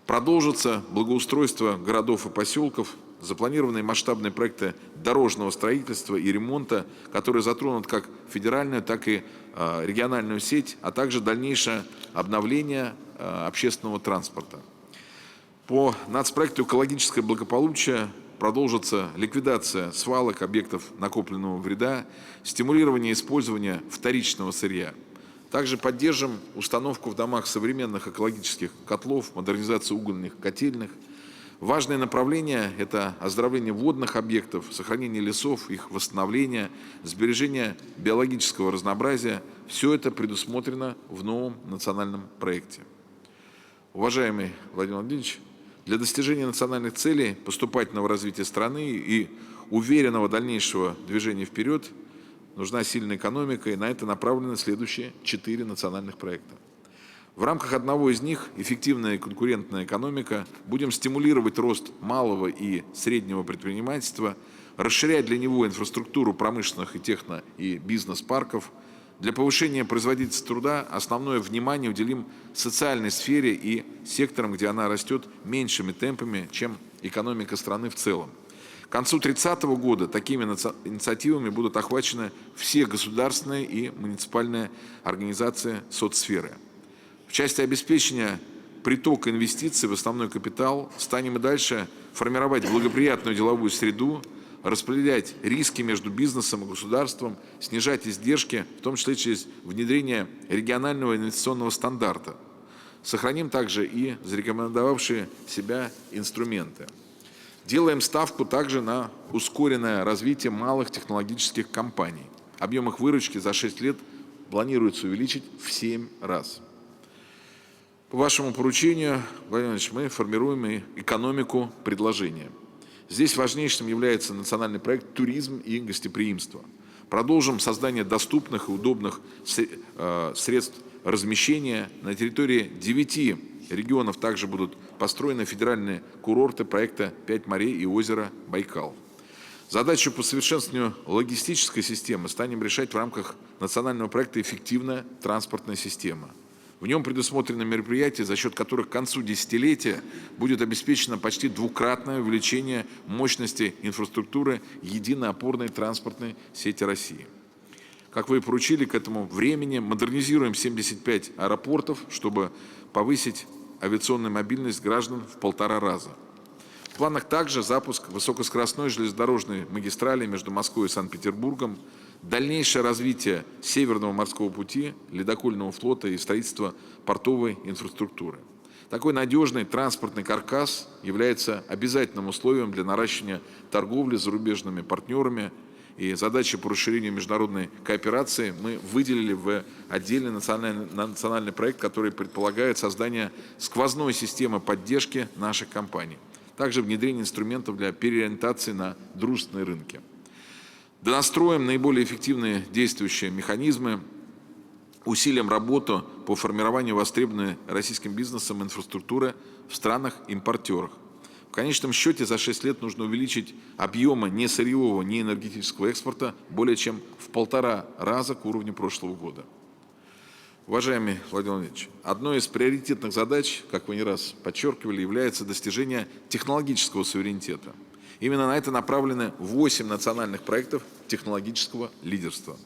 S2: Продолжится благоустройство городов и поселков, запланированные масштабные проекты дорожного строительства и ремонта, которые затронут как федеральную, так и региональную сеть, а также дальнейшее обновление общественного транспорта. По нацпроекту «Экологическое благополучие» продолжится ликвидация свалок, объектов накопленного вреда, стимулирование использования вторичного сырья. Также поддержим установку в домах современных экологических котлов, модернизацию угольных котельных. Важное направление – это оздоровление водных объектов, сохранение лесов, их восстановление, сбережение биологического разнообразия. Все это предусмотрено в новом национальном проекте. Уважаемый Владимир Владимирович, для достижения национальных целей, поступательного развития страны и уверенного дальнейшего движения вперед нужна сильная экономика, и на это направлены следующие 4 национальных проекта. В рамках одного из них, эффективная и конкурентная экономика, будем стимулировать рост малого и среднего предпринимательства, расширять для него инфраструктуру промышленных и техно- и бизнес-парков. Для повышения производительности труда основное внимание уделим социальной сфере и секторам, где она растет меньшими темпами, чем экономика страны в целом. К концу 2030 года такими инициативами будут охвачены все государственные и муниципальные организации соцсферы. В части обеспечения притока инвестиций в основной капитал станем и дальше формировать благоприятную деловую среду, распределять риски между бизнесом и государством, снижать издержки, в том числе через внедрение регионального инвестиционного стандарта. Сохраним также и зарекомендовавшие себя инструменты. Делаем ставку также на ускоренное развитие малых технологических компаний. Объем их выручки за 6 лет планируется увеличить в 7 раз. По вашему поручению, Владимир Владимирович, мы формируем и экономику предложения. Здесь важнейшим является национальный проект «Туризм и гостеприимство». Продолжим создание доступных и удобных средств размещения. На территории 9 регионов также будут построены федеральные курорты проекта «5 морей и озеро Байкал». Задачу по совершенствованию логистической системы станем решать в рамках национального проекта «Эффективная транспортная система». В нем предусмотрены мероприятия, за счет которых к концу десятилетия будет обеспечено почти двукратное увеличение мощности инфраструктуры единой опорной транспортной сети России. Как вы и поручили, к этому времени модернизируем 75 аэропортов, чтобы повысить авиационную мобильность граждан в 1,5 раза. В планах также запуск высокоскоростной железнодорожной магистрали между Москвой и Санкт-Петербургом, дальнейшее развитие Северного морского пути, ледокольного флота и строительство портовой инфраструктуры. Такой надежный транспортный каркас является обязательным условием для наращивания торговли с зарубежными партнерами, и задачи по расширению международной кооперации мы выделили в отдельный национальный проект, который предполагает создание сквозной системы поддержки наших компаний. Также внедрение инструментов для переориентации на дружественные рынки. Донастроим наиболее эффективные действующие механизмы, усилим работу по формированию востребованной российским бизнесом инфраструктуры в странах-импортерах. В конечном счете за 6 лет нужно увеличить объемы не сырьевого, не энергетического экспорта более чем в 1,5 раза к уровню прошлого года. Уважаемый Владимир Владимирович, одной из приоритетных задач, как вы не раз подчеркивали, является достижение технологического суверенитета. Именно на это направлены 8 национальных проектов технологического лидерства.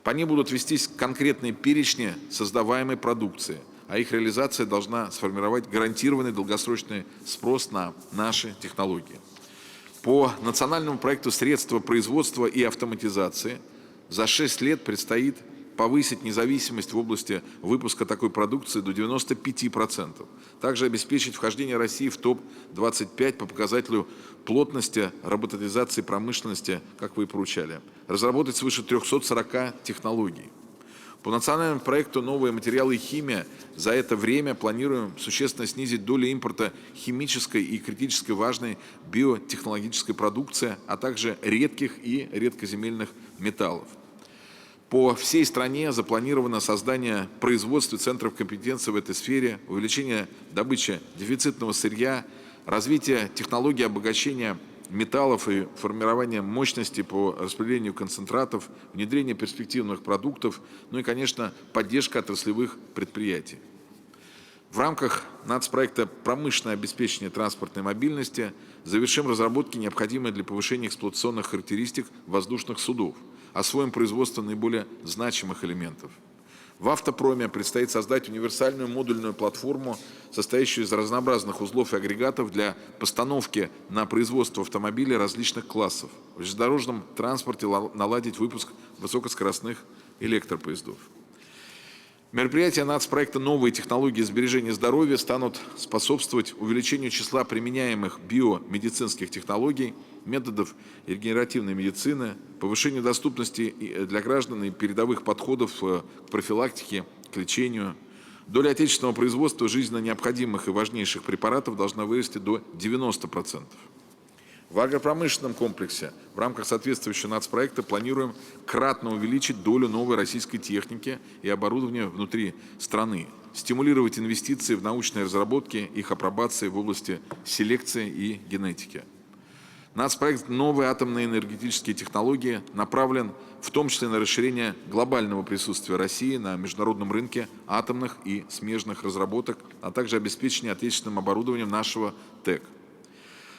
S2: По ним будут вестись конкретные перечни создаваемой продукции, а их реализация должна сформировать гарантированный долгосрочный спрос на наши технологии. По национальному проекту «Средства производства и автоматизации» за 6 лет предстоит повысить независимость в области выпуска такой продукции до 95%. Также обеспечить вхождение России в топ-25 по показателю плотности роботизации промышленности, как вы и поручали. Разработать свыше 340 технологий. По национальному проекту «Новые материалы и химия» за это время планируем существенно снизить долю импорта химической и критически важной биотехнологической продукции, а также редких и редкоземельных металлов. По всей стране запланировано создание производства центров компетенции в этой сфере, увеличение добычи дефицитного сырья, развитие технологий обогащения металлов и формирование мощности по распределению концентратов, внедрение перспективных продуктов, ну и, конечно, поддержка отраслевых предприятий. В рамках нацпроекта «Промышленное обеспечение транспортной мобильности» завершим разработки, необходимые для повышения эксплуатационных характеристик воздушных судов, освоим производство наиболее значимых элементов. В автопроме предстоит создать универсальную модульную платформу, состоящую из разнообразных узлов и агрегатов для постановки на производство автомобилей различных классов. В железнодорожном транспорте наладить выпуск высокоскоростных электропоездов. Мероприятия нацпроекта «Новые технологии сбережения здоровья» станут способствовать увеличению числа применяемых биомедицинских технологий, методов регенеративной медицины, повышению доступности для граждан и передовых подходов к профилактике, к лечению. Доля отечественного производства жизненно необходимых и важнейших препаратов должна вырасти до 90%. В агропромышленном комплексе в рамках соответствующего нацпроекта планируем кратно увеличить долю новой российской техники и оборудования внутри страны, стимулировать инвестиции в научные разработки, их апробации в области селекции и генетики. Нацпроект «Новые атомные энергетические технологии» направлен в том числе на расширение глобального присутствия России на международном рынке атомных и смежных разработок, а также обеспечение отечественным оборудованием нашего ТЭК.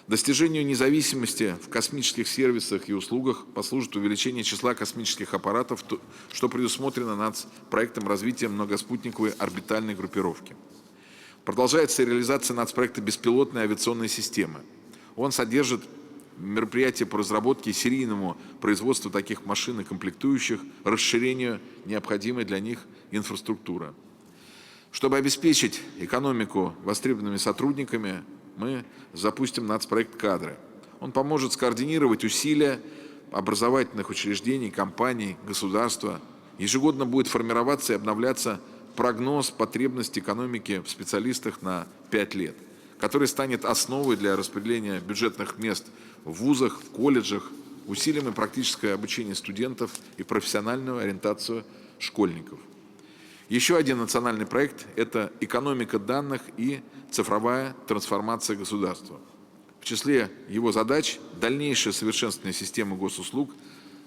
S2: Достижению независимости в космических сервисах и услугах послужит увеличение числа космических аппаратов, что предусмотрено нацпроектом развития многоспутниковой орбитальной группировки. Продолжается реализация нацпроекта «Беспилотные авиационные системы». Он содержит мероприятия по разработке и серийному производству таких машин и комплектующих, расширению необходимой для них инфраструктуры. Чтобы обеспечить экономику востребованными сотрудниками, мы запустим нацпроект «Кадры». Он поможет скоординировать усилия образовательных учреждений, компаний, государства. Ежегодно будет формироваться и обновляться прогноз потребностей экономики в специалистах на 5 лет, который станет основой для распределения бюджетных мест в вузах, в колледжах, усилим и практическое обучение студентов и профессиональную ориентацию школьников. Еще один национальный проект – это экономика данных и цифровая трансформация государства. В числе его задач – дальнейшее совершенствование системы госуслуг,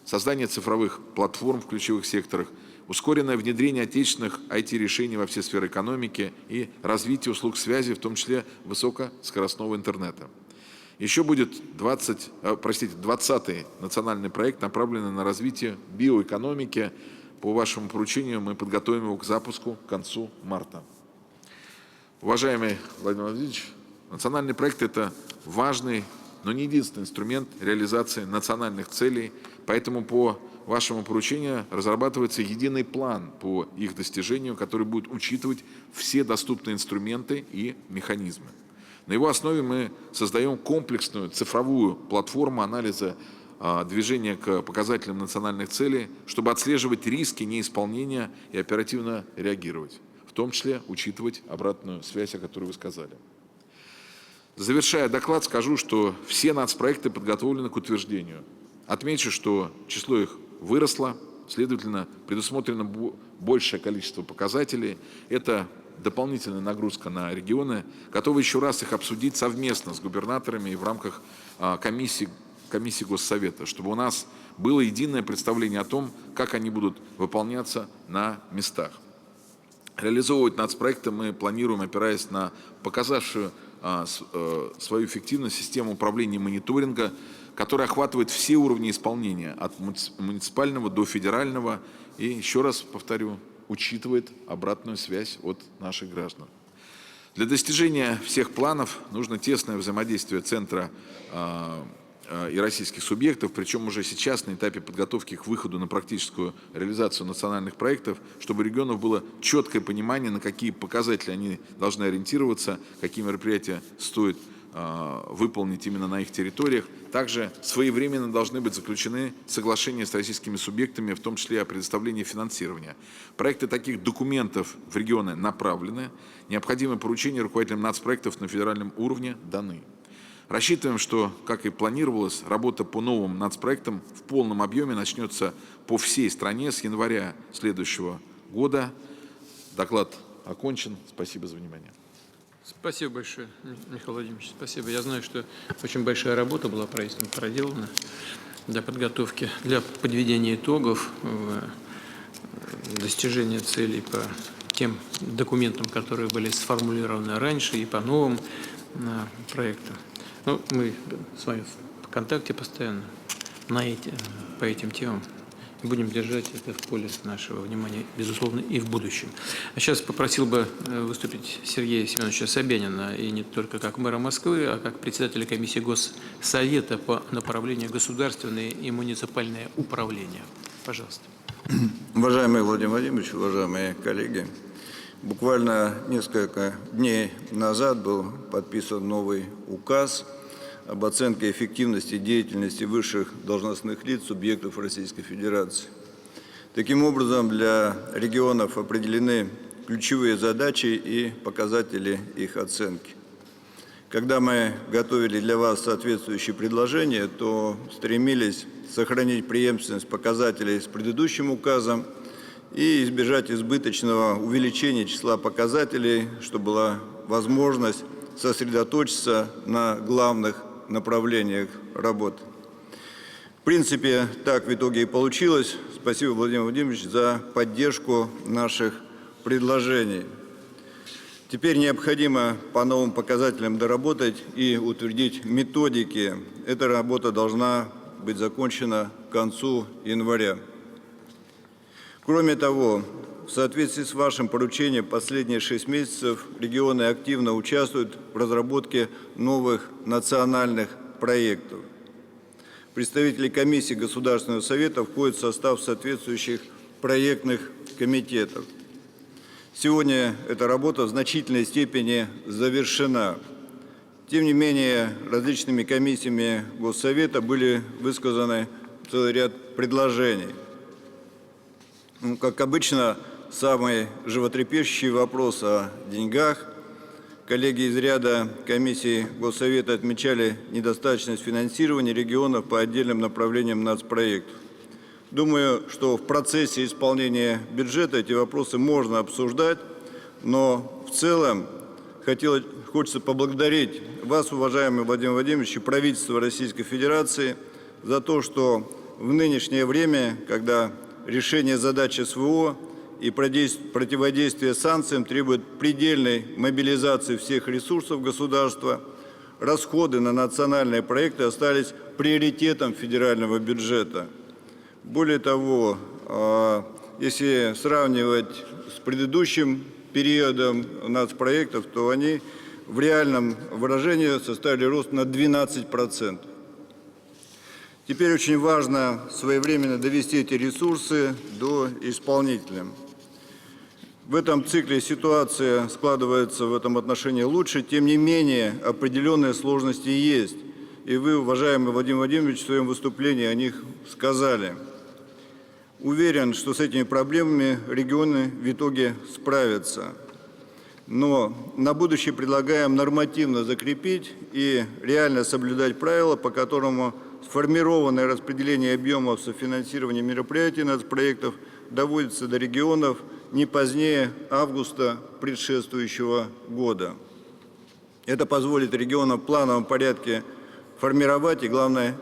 S2: создание цифровых платформ в ключевых секторах, ускоренное внедрение отечественных IT-решений во все сферы экономики и развитие услуг связи, в том числе высокоскоростного интернета. Еще будет 20-й национальный проект, направленный на развитие биоэкономики. По вашему поручению мы подготовим его к запуску к концу марта. Уважаемый Владимир Владимирович, национальный проект – это важный, но не единственный инструмент реализации национальных целей, поэтому по вашему поручению разрабатывается единый план по их достижению, который будет учитывать все доступные инструменты и механизмы. На его основе мы создаем комплексную цифровую платформу анализа движения к показателям национальных целей, чтобы отслеживать риски неисполнения и оперативно реагировать, в том числе учитывать обратную связь, о которой вы сказали. Завершая доклад, скажу, что все нацпроекты подготовлены к утверждению. Отмечу, что число их выросло, следовательно, предусмотрено большее количество показателей. Это дополнительная нагрузка на регионы. Готовы еще раз их обсудить совместно с губернаторами и в рамках комиссии Госсовета, чтобы у нас было единое представление о том, как они будут выполняться на местах. Реализовывать нацпроекты мы планируем, опираясь на показавшую свою эффективность систему управления и мониторинга, которая охватывает все уровни исполнения, от муниципального до федерального, и, еще раз повторю, учитывает обратную связь от наших граждан. Для достижения всех планов нужно тесное взаимодействие Центра и российских субъектов, причем уже сейчас на этапе подготовки к выходу на практическую реализацию национальных проектов, чтобы у регионов было четкое понимание, на какие показатели они должны ориентироваться, какие мероприятия стоит выполнить именно на их территориях. Также своевременно должны быть заключены соглашения с российскими субъектами, в том числе о предоставлении финансирования. Проекты таких документов в регионы направлены, необходимые поручения руководителям нацпроектов на федеральном уровне даны. Рассчитываем, что, как и планировалось, работа по новым нацпроектам в полном объеме начнется по всей стране с января следующего года. Доклад окончен. Спасибо за внимание.
S1: Спасибо большое, Михаил Владимирович. Спасибо. Я знаю, что очень большая работа была проделана для подготовки, для подведения итогов, достижения целей по тем документам, которые были сформулированы раньше, и по новым проектам. Ну, мы с вами в контакте постоянно по этим темам. Будем держать это в поле нашего внимания, безусловно, и в будущем. А сейчас попросил бы выступить Сергея Семеновича Собянина, и не только как мэра Москвы, а как председателя комиссии Госсовета по направлению государственное и муниципальное управление. Пожалуйста.
S3: Уважаемый Владимир Владимирович, уважаемые коллеги, буквально несколько дней назад был подписан новый указ об оценке эффективности деятельности высших должностных лиц субъектов Российской Федерации. Таким образом, для регионов определены ключевые задачи и показатели их оценки. Когда мы готовили для вас соответствующие предложения, то стремились сохранить преемственность показателей с предыдущим указом и избежать избыточного увеличения числа показателей, чтобы была возможность сосредоточиться на главных направлениях работы. В принципе, так в итоге и получилось. Спасибо, Владимир Владимирович, за поддержку наших предложений. Теперь необходимо по новым показателям доработать и утвердить методики. Эта работа должна быть закончена к концу января. Кроме того, в соответствии с вашим поручением, последние 6 месяцев регионы активно участвуют в разработке новых национальных проектов. Представители комиссии Государственного совета входят в состав соответствующих проектных комитетов. Сегодня эта работа в значительной степени завершена. Тем не менее, различными комиссиями Госсовета были высказаны целый ряд предложений. Как обычно, самый животрепещущий вопрос о деньгах. Коллеги из ряда комиссий Госсовета отмечали недостаточность финансирования регионов по отдельным направлениям нацпроектов. Думаю, что в процессе исполнения бюджета эти вопросы можно обсуждать, но в целом хочется поблагодарить вас, уважаемый Владимир Владимирович, и правительство Российской Федерации за то, что в нынешнее время, когда решение задач СВО и противодействие санкциям требует предельной мобилизации всех ресурсов государства, расходы на национальные проекты остались приоритетом федерального бюджета. Более того, если сравнивать с предыдущим периодом нацпроектов, то они в реальном выражении составили рост на 12%. Теперь очень важно своевременно довести эти ресурсы до исполнителя. В этом цикле ситуация складывается в этом отношении лучше, тем не менее определенные сложности есть. И вы, уважаемый Владимир Владимирович, в своем выступлении о них сказали. Уверен, что с этими проблемами регионы в итоге справятся. Но на будущее предлагаем нормативно закрепить и реально соблюдать правила, по которому сформированное распределение объемов софинансирования мероприятий нацпроектов доводится до регионов не позднее августа предшествующего года. Это позволит регионам в плановом порядке формировать и, главное,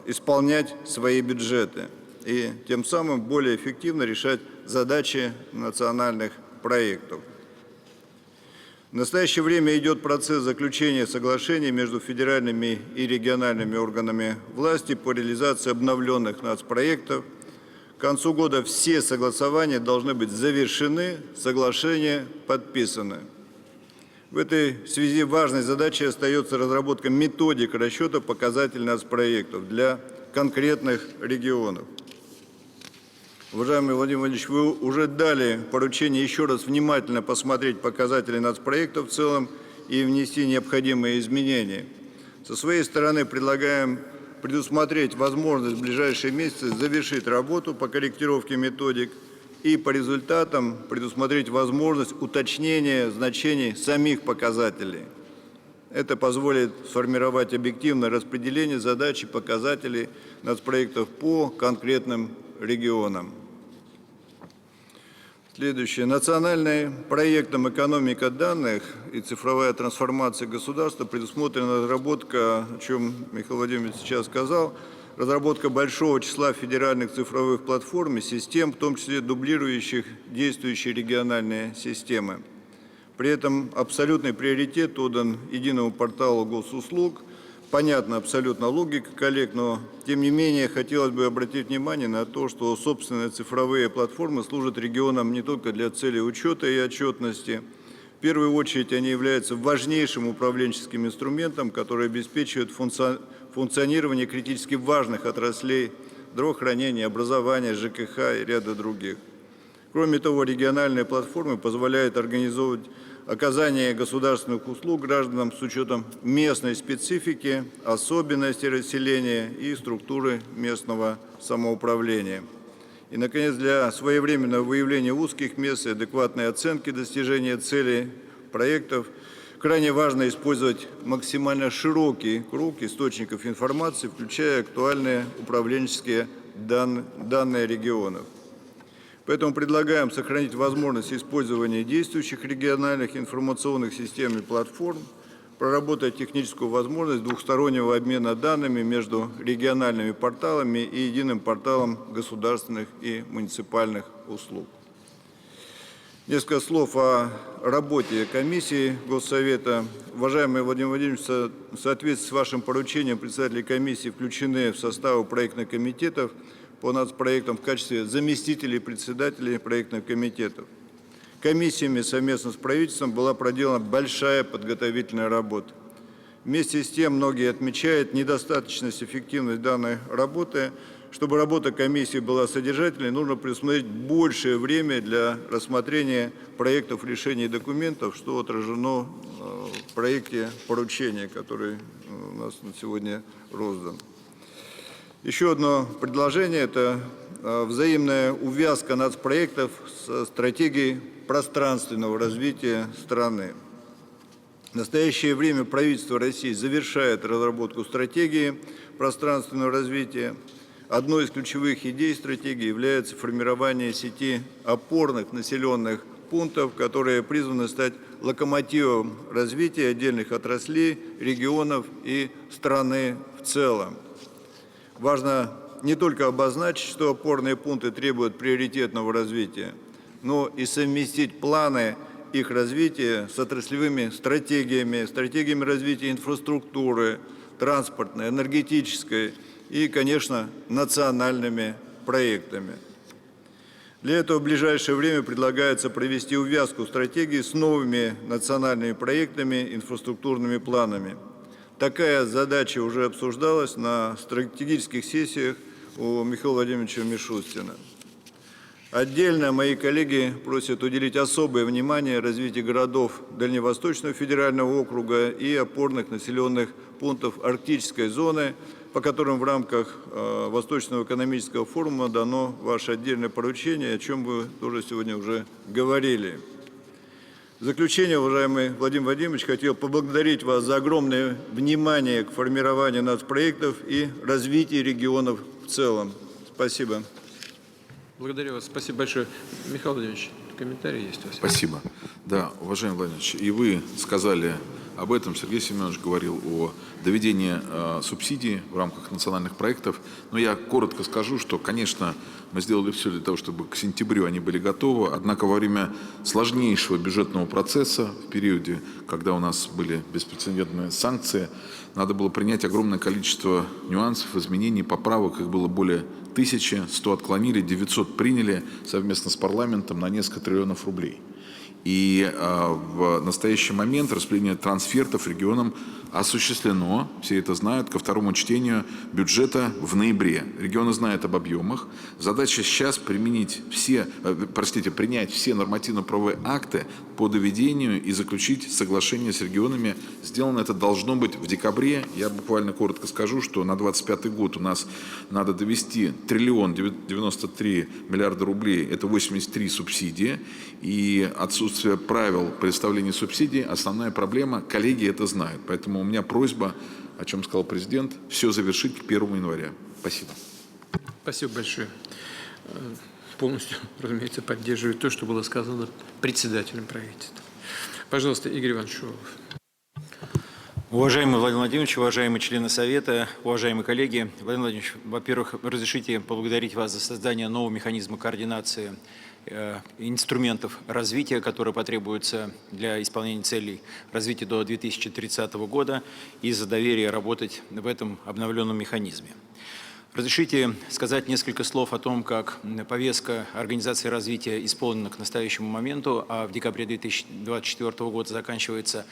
S3: исполнять свои бюджеты и тем самым более эффективно решать задачи национальных проектов. В настоящее время идет процесс заключения соглашений между федеральными и региональными органами власти по реализации обновленных нацпроектов. К концу года все согласования должны быть завершены, соглашения подписаны. В этой связи важной задачей остается разработка методик расчета показателей нацпроектов для конкретных регионов. Уважаемый Владимир Владимирович, вы уже дали поручение еще раз внимательно посмотреть показатели нацпроектов в целом и внести необходимые изменения. Со своей стороны предлагаем предусмотреть возможность в ближайшие месяцы завершить работу по корректировке методик и по результатам предусмотреть возможность уточнения значений самих показателей. Это позволит сформировать объективное распределение задач и показателей нацпроектов по конкретным регионам. Следующее. Национальным проектом «Экономика данных и цифровая трансформация государства» предусмотрена разработка, о чем Михаил Владимирович сейчас сказал, разработка большого числа федеральных цифровых платформ и систем, в том числе дублирующих действующие региональные системы. При этом абсолютный приоритет отдан единому порталу госуслуг, понятна абсолютно логика коллег, но тем не менее хотелось бы обратить внимание на то, что собственные цифровые платформы служат регионам не только для целей учета и отчетности. В первую очередь они являются важнейшим управленческим инструментом, который обеспечивает функционирование критически важных отраслей здравоохранения, образования, ЖКХ и ряда других. Кроме того, региональные платформы позволяют организовывать оказание государственных услуг гражданам с учетом местной специфики, особенностей расселения и структуры местного самоуправления. И, наконец, для своевременного выявления узких мест и адекватной оценки достижения целей проектов крайне важно использовать максимально широкий круг источников информации, включая актуальные управленческие данные регионов. Поэтому предлагаем сохранить возможность использования действующих региональных информационных систем и платформ, проработать техническую возможность двухстороннего обмена данными между региональными порталами и единым порталом государственных и муниципальных услуг. Несколько слов о работе комиссии Госсовета. Уважаемый Владимир Владимирович, в соответствии с вашим поручением председатели комиссии включены в составы проектных комитетов по нацпроектам в качестве заместителей председателей проектных комитетов. Комиссиями совместно с правительством была проделана большая подготовительная работа. Вместе с тем многие отмечают недостаточность эффективности данной работы. Чтобы работа комиссии была содержательной, нужно предусмотреть большее время для рассмотрения проектов решений и документов, что отражено в проекте поручения, который у нас на сегодня роздан. Еще одно предложение – это взаимная увязка нацпроектов со стратегией пространственного развития страны. В настоящее время правительство России завершает разработку стратегии пространственного развития. Одной из ключевых идей стратегии является формирование сети опорных населенных пунктов, которые призваны стать локомотивом развития отдельных отраслей, регионов и страны в целом. Важно не только обозначить, что опорные пункты требуют приоритетного развития, но и совместить планы их развития с отраслевыми стратегиями развития инфраструктуры, транспортной, энергетической и, конечно, национальными проектами. Для этого в ближайшее время предлагается провести увязку стратегии с новыми национальными проектами, инфраструктурными планами. Такая задача уже обсуждалась на стратегических сессиях у Михаила Владимировича Мишустина. Отдельно мои коллеги просят уделить особое внимание развитию городов Дальневосточного федерального округа и опорных населенных пунктов арктической зоны, по которым в рамках Восточного экономического форума дано ваше отдельное поручение, о чем вы тоже сегодня уже говорили. В заключение, уважаемый Владимир Владимирович, хотел поблагодарить вас за огромное внимание к формированию нацпроектов и развитию регионов в целом. Спасибо.
S1: Благодарю вас. Спасибо большое. Михаил Владимирович, комментарий есть у вас?
S2: Спасибо. Да, уважаемый Владимирович, и вы сказали об этом, Сергей Семенович говорил о доведении субсидий в рамках национальных проектов. Но я коротко скажу, что, конечно, мы сделали все для того, чтобы к сентябрю они были готовы. Однако во время сложнейшего бюджетного процесса, в периоде, когда у нас были беспрецедентные санкции, надо было принять огромное количество нюансов, изменений, поправок. Их было более 1000, 100 отклонили, 900 приняли совместно с парламентом на несколько триллионов рублей. И в настоящий момент распределение трансфертов регионам осуществлено, все это знают, ко второму чтению бюджета в ноябре. Регионы знают об объемах. Задача сейчас принять все нормативно-правовые акты по доведению и заключить соглашение с регионами. Сделано это должно быть в декабре. Я буквально коротко скажу, что на 2025 год у нас надо довести 1 093 миллиарда рублей, это 83 субсидии. И отсутствие правил предоставления субсидий – основная проблема. Коллеги это знают. Поэтому у меня просьба, о чем сказал президент, все завершить к 1 января. Спасибо.
S1: Спасибо большое. Полностью, разумеется, поддерживаю то, что было сказано председателем правительства. Пожалуйста, Игорь Иванович Шувалов.
S4: Уважаемый Владимир Владимирович, уважаемые члены Совета, уважаемые коллеги, Владимир Владимирович, во-первых, разрешите поблагодарить вас за создание нового механизма координации инструментов развития, которые потребуются для исполнения целей развития до 2030 года, и за доверие работать в этом обновленном механизме. Разрешите сказать несколько слов о том, как повестка Организации развития исполнена к настоящему моменту, а в декабре 2024 года заканчивается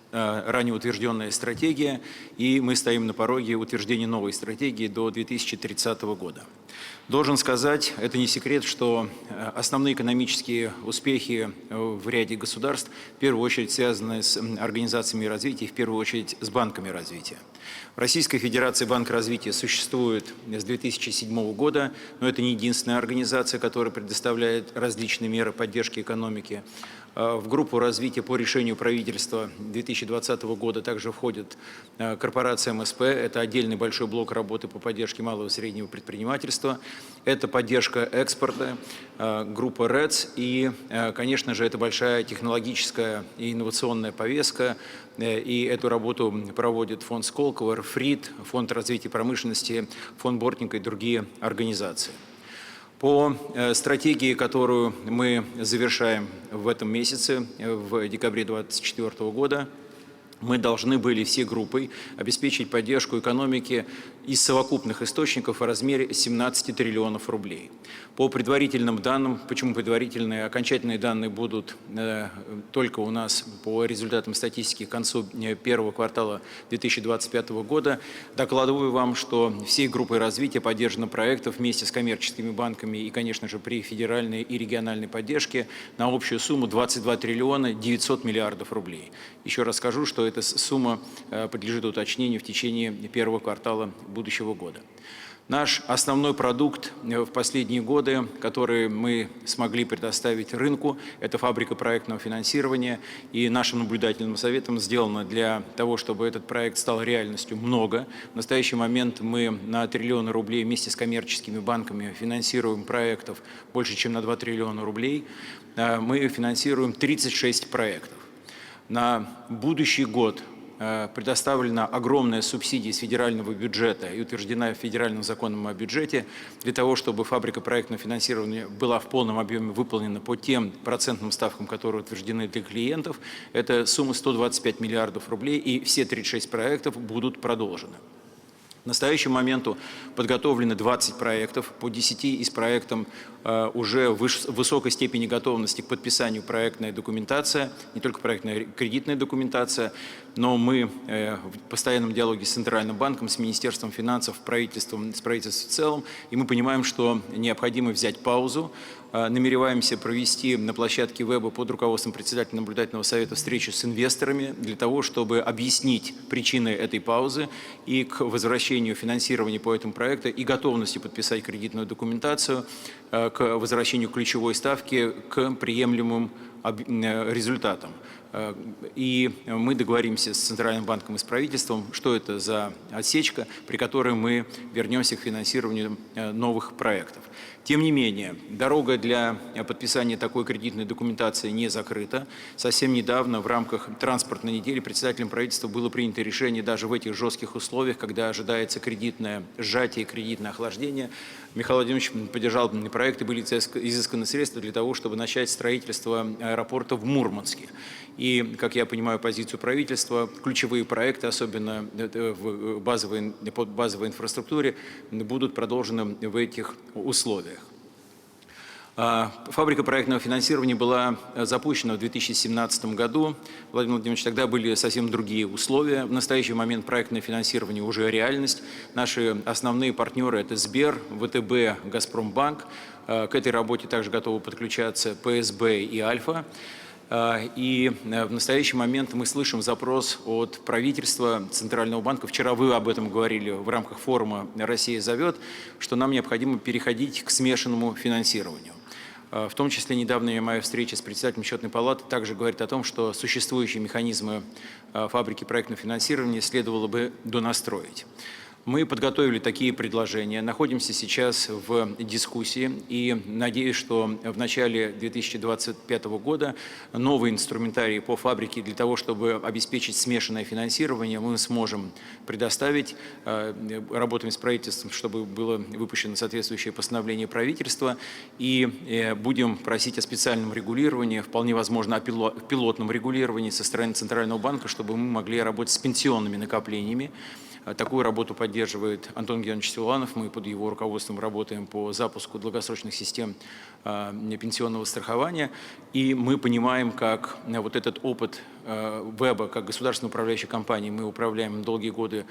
S4: ранее утвержденная стратегия, и мы стоим на пороге утверждения новой стратегии до 2030 года. Должен сказать, это не секрет, что основные экономические успехи в ряде государств в первую очередь связаны с организациями развития, в первую очередь с банками развития. В Российской Федерации Банк развития существует с 2007 года, но это не единственная организация, которая предоставляет различные меры поддержки экономики. В группу развития по решению правительства 2020 года также входит корпорация МСП. Это отдельный большой блок работы по поддержке малого и среднего предпринимательства. Это поддержка экспорта, группа РЭЦ и, конечно же, это большая технологическая и инновационная повестка. И эту работу проводит фонд Сколково, ФРИД, Фонд развития промышленности, фонд Бортника и другие организации. По стратегии, которую мы завершаем в этом месяце, в декабре 2024 года, мы должны были всей группой обеспечить поддержку экономики из совокупных источников в размере 17 триллионов рублей. По предварительным данным, почему предварительные, окончательные данные будут только у нас по результатам статистики к концу первого квартала 2025 года, докладываю вам, что всей группой развития поддержано проектов вместе с коммерческими банками и, конечно же, при федеральной и региональной поддержке на общую сумму 22 триллиона 900 миллиардов рублей. Еще раз скажу, что эта сумма подлежит уточнению в течение первого квартала будущего года. Наш основной продукт в последние годы, который мы смогли предоставить рынку, это фабрика проектного финансирования. И нашим наблюдательным советом сделано для того, чтобы этот проект стал реальностью много. В настоящий момент мы на триллионы рублей вместе с коммерческими банками финансируем проектов больше, чем на 2 триллиона рублей. Мы финансируем 36 проектов. На будущий год предоставлена огромная субсидия из федерального бюджета и утверждена федеральным законом о бюджете для того, чтобы фабрика проектного финансирования была в полном объеме выполнена по тем процентным ставкам, которые утверждены для клиентов. Это сумма 125 миллиардов рублей, и все 36 проектов будут продолжены. К настоящему моменту подготовлены 20 проектов, по 10 из проектов уже в высокой степени готовности к подписанию проектная документация, не только проектная кредитная документация, но мы в постоянном диалоге с Центральным банком, с Министерством финансов, правительством, с правительством в целом, и мы понимаем, что необходимо взять паузу. Намереваемся провести на площадке веба под руководством председателя наблюдательного совета встречу с инвесторами для того, чтобы объяснить причины этой паузы и к возвращению финансирования по этому проекту и готовности подписать кредитную документацию, к возвращению ключевой ставки к приемлемым результатам. И мы договоримся с Центральным банком и с правительством, что это за отсечка, при которой мы вернемся к финансированию новых проектов. Тем не менее, дорога для подписания такой кредитной документации не закрыта. Совсем недавно в рамках транспортной недели председателем правительства было принято решение даже в этих жестких условиях, когда ожидается кредитное сжатие и кредитное охлаждение. Михаил Владимирович поддержал проект и были изысканы средства для того, чтобы начать строительство аэропорта в Мурманске. И, как я понимаю позицию правительства, ключевые проекты, особенно по базовой инфраструктуре, будут продолжены в этих условиях. Фабрика проектного финансирования была запущена в 2017 году. Владимир Владимирович, тогда были совсем другие условия. В настоящий момент проектное финансирование уже реальность. Наши основные партнеры – это Сбер, ВТБ, Газпромбанк. К этой работе также готовы подключаться ПСБ и Альфа. И в настоящий момент мы слышим запрос от правительства, Центрального банка. Вчера вы об этом говорили в рамках форума «Россия зовет», что нам необходимо переходить к смешанному финансированию. В том числе недавняя моя встреча с председателем Счетной палаты также говорит о том, что существующие механизмы фабрики проектного финансирования следовало бы донастроить. Мы подготовили такие предложения, находимся сейчас в дискуссии и надеюсь, что в начале 2025 года новый инструментарий по фабрике для того, чтобы обеспечить смешанное финансирование, мы сможем предоставить. Работаем с правительством, чтобы было выпущено соответствующее постановление правительства, и будем просить о специальном регулировании, вполне возможно о пилотном регулировании со стороны Центрального банка, чтобы мы могли работать с пенсионными накоплениями. Такую работу поддерживает Антон Геннадьевич Силуанов. Мы под его руководством работаем по запуску долгосрочных систем пенсионного страхования. И мы понимаем, как вот этот опыт ВЭБа, как государственной управляющей компании, мы управляем долгие годы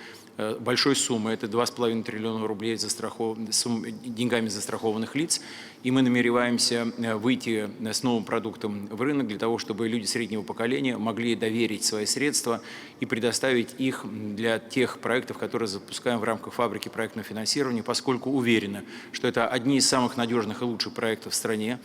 S4: большой суммой, это 2,5 триллиона рублей деньгами застрахованных лиц. И мы намереваемся выйти с новым продуктом в рынок для того, чтобы люди среднего поколения могли доверить свои средства и предоставить их для тех проектов, которые запускаем в рамках фабрики проектного финансирования, поскольку уверены, что это одни из самых надежных и лучших проектов в стране.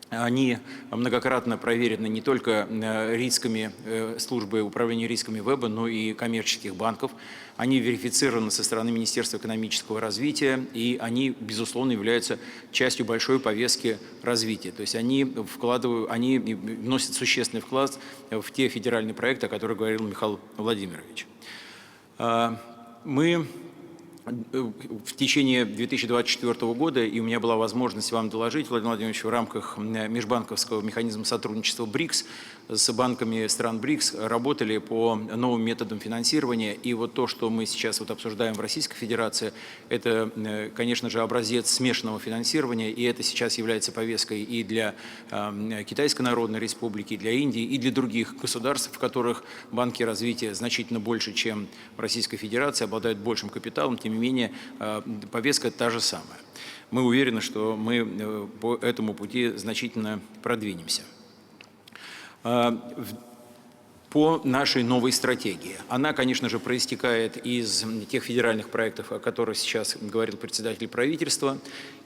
S4: Они многократно проверены не только рисками службы управления рисками ВЭБа, но и коммерческих банков. Они верифицированы со стороны Министерства экономического развития, и они, безусловно, являются частью большой повестки развития. То есть они вносят существенный вклад в те федеральные проекты, о которых говорил Михаил Владимирович. Мы в течение 2024 года, и у меня была возможность вам доложить, Владимир Владимирович, в рамках межбанковского механизма сотрудничества БРИКС с банками стран БРИКС работали по новым методам финансирования. И вот то, что мы сейчас обсуждаем в Российской Федерации, это, конечно же, образец смешанного финансирования, и это сейчас является повесткой и для Китайской Народной Республики, и для Индии, и для других государств, в которых банки развития значительно больше, чем в Российской Федерации, обладают большим капиталом. Тем не менее, повестка та же самая. Мы уверены, что мы по этому пути значительно продвинемся. По нашей новой стратегии. Она, конечно же, проистекает из тех федеральных проектов, о которых сейчас говорил председатель правительства.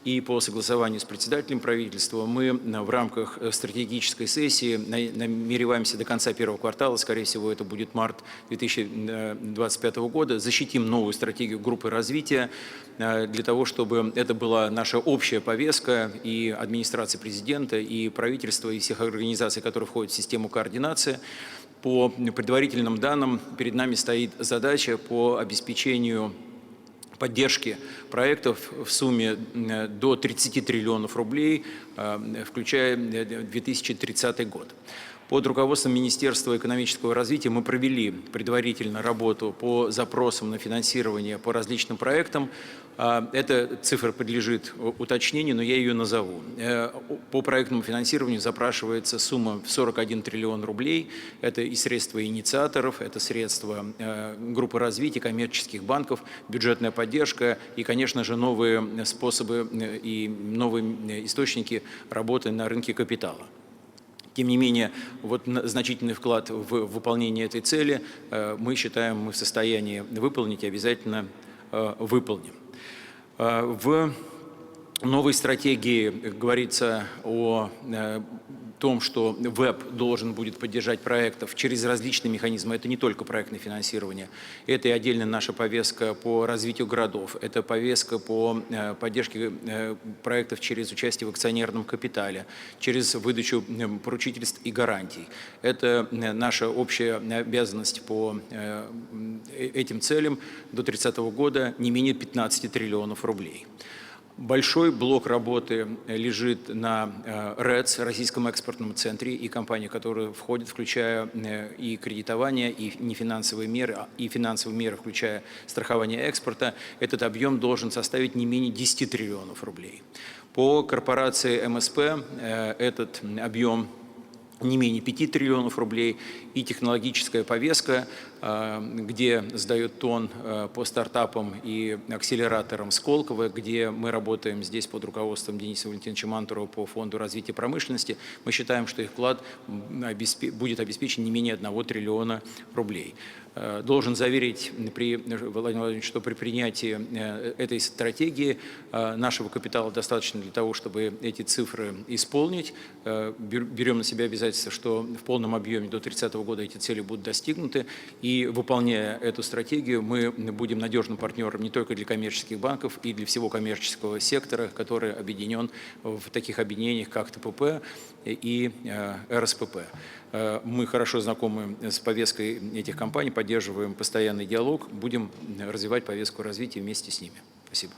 S4: И по согласованию с председателем правительства мы в рамках стратегической сессии намереваемся до конца первого квартала, скорее всего, это будет март 2025 года, защитим новую стратегию группы развития для того, чтобы это была наша общая повестка и администрации президента, и правительства, и всех организаций, которые входят в систему координации. По предварительным данным, перед нами стоит задача по обеспечению поддержки проектов в сумме до 30 триллионов рублей, включая 2030 год. Под руководством Министерства экономического развития мы провели предварительно работу по запросам на финансирование по различным проектам. Эта цифра подлежит уточнению, но я ее назову. По проектному финансированию запрашивается сумма в 41 триллион рублей. Это и средства инициаторов, это средства группы развития, коммерческих банков, бюджетная поддержка и, конечно же, новые способы и новые источники работы на рынке капитала. Тем не менее, вот значительный вклад в выполнение этой цели мы считаем, мы в состоянии выполнить и обязательно выполним. В новой стратегии говорится о том, что ВЭБ должен будет поддержать проектов через различные механизмы. Это не только проектное финансирование, это и отдельно наша повестка по развитию городов, это повестка по поддержке проектов через участие в акционерном капитале, через выдачу поручительств и гарантий. Это наша общая обязанность по этим целям до 30 года не менее 15 триллионов рублей. Большой блок работы лежит на РЭЦ, Российском экспортном центре, и компании, которые входят, включая и кредитование, и нефинансовые меры, и финансовые меры, включая страхование экспорта. Этот объем должен составить не менее 10 триллионов рублей. По корпорации МСП этот объем не менее 5 триллионов рублей, и технологическая повестка, где сдает тон по стартапам и акселераторам Сколково, где мы работаем здесь под руководством Дениса Валентиновича Мантурова по Фонду развития промышленности. Мы считаем, что их вклад будет обеспечен не менее 1 триллиона рублей. Должен заверить Владимир Владимирович, что при принятии этой стратегии нашего капитала достаточно для того, чтобы эти цифры исполнить. Берем на себя обязательство, что в полном объеме до 30 года эти цели будут достигнуты. И И выполняя эту стратегию, мы будем надежным партнером не только для коммерческих банков и для всего коммерческого сектора, который объединен в таких объединениях, как ТПП и РСПП. Мы хорошо знакомы с повесткой этих компаний, поддерживаем постоянный диалог, будем развивать повестку развития вместе с ними. Спасибо.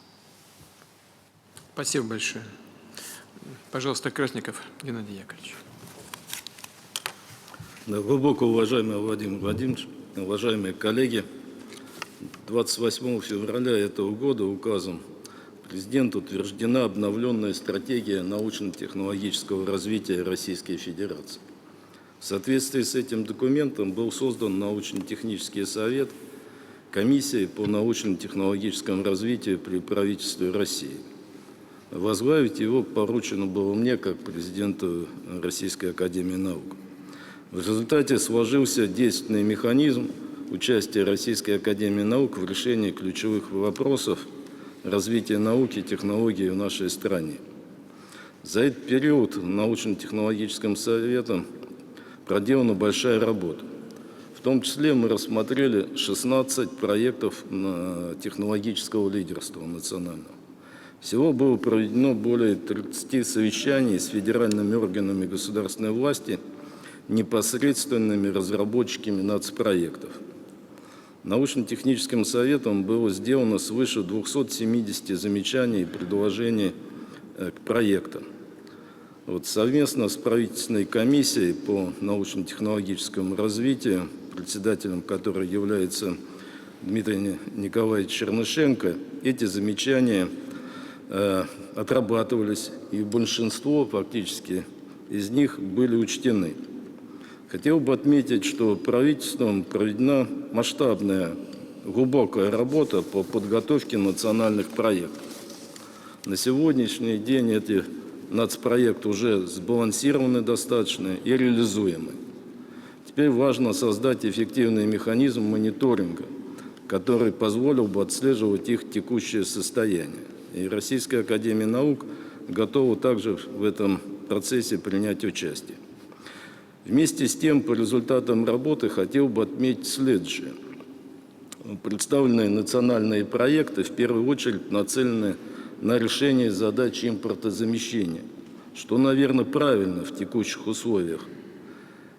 S1: Спасибо большое. Пожалуйста, Красников Геннадий Яковлевич.
S5: Да, глубоко уважаемый Владимир Владимирович, уважаемые коллеги, 28 февраля этого года указом президента утверждена обновленная стратегия научно-технологического развития Российской Федерации. В соответствии с этим документом был создан научно-технический совет Комиссии по научно-технологическому развитию при правительстве России. Возглавить его поручено было мне, как президенту Российской академии наук. В результате сложился действенный механизм участия Российской академии наук в решении ключевых вопросов развития науки и технологий в нашей стране. За этот период научно-технологическим советом проделана большая работа. В том числе мы рассмотрели 16 проектов технологического лидерства национального. Всего было проведено более 30 совещаний с федеральными органами государственной власти, непосредственными разработчиками нацпроектов. Научно-техническим советом было сделано свыше 270 замечаний и предложений к проектам. Совместно с правительственной комиссией по научно-технологическому развитию, председателем которой является Дмитрий Николаевич Чернышенко, эти замечания отрабатывались, и большинство фактически из них были учтены. Хотел бы отметить, что правительством проведена масштабная, глубокая работа по подготовке национальных проектов. На сегодняшний день эти нацпроекты уже сбалансированы достаточно и реализуемы. Теперь важно создать эффективный механизм мониторинга, который позволил бы отслеживать их текущее состояние. И Российская академия наук готова также в этом процессе принять участие. Вместе с тем, по результатам работы хотел бы отметить следующее. Представленные национальные проекты в первую очередь нацелены на решение задачи импортозамещения, что, наверное, правильно в текущих условиях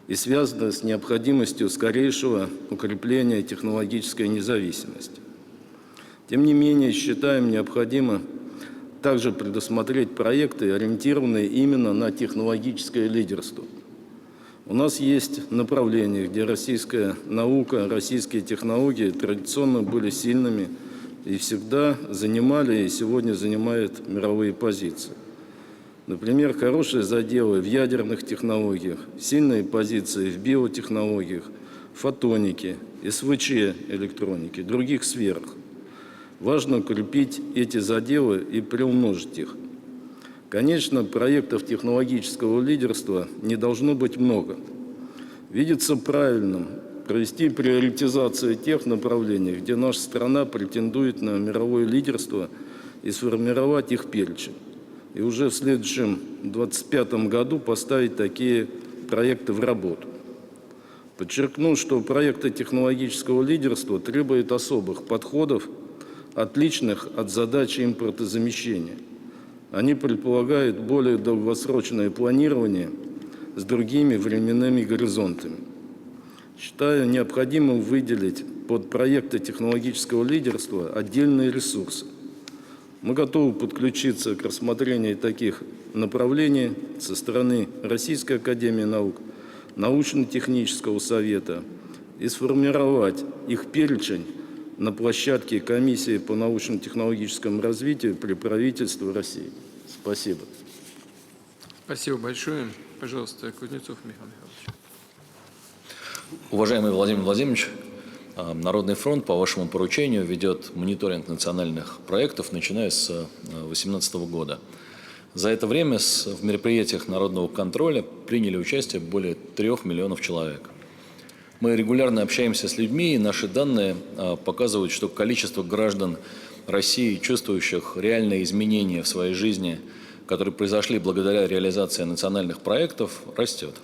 S5: и связано с необходимостью скорейшего укрепления технологической независимости. Тем не менее, считаем необходимо также предусмотреть проекты, ориентированные именно на технологическое лидерство. У нас есть направления, где российская наука, российские технологии традиционно были сильными и всегда занимали и сегодня занимают мировые позиции. Например, хорошие заделы в ядерных технологиях, сильные позиции в биотехнологиях, фотонике, СВЧ электронике, других сферах. Важно укрепить эти заделы и приумножить их. Конечно, проектов технологического лидерства не должно быть много. Видится правильным провести приоритизацию тех направлений, где наша страна претендует на мировое лидерство, и сформировать их перечень. И уже в следующем 2025 году поставить такие проекты в работу. Подчеркну, что проекты технологического лидерства требуют особых подходов, отличных от задачи импортозамещения. Они предполагают более долгосрочное планирование с другими временными горизонтами. Считаю необходимым выделить под проекты технологического лидерства отдельные ресурсы. Мы готовы подключиться к рассмотрению таких направлений со стороны Российской академии наук, научно-технического совета и сформировать их перечень на площадке Комиссии по научно-технологическому развитию при правительстве России. Спасибо.
S1: Спасибо большое. Пожалуйста, Кузнецов Михаил Михайлович.
S6: Уважаемый Владимир Владимирович, Народный фронт по вашему поручению ведет мониторинг национальных проектов, начиная с 2018 года. За это время в мероприятиях народного контроля приняли участие более 3 миллионов человек. Мы регулярно общаемся с людьми, и наши данные показывают, что количество граждан России, чувствующих реальные изменения в своей жизни, которые произошли благодаря реализации национальных проектов, растет.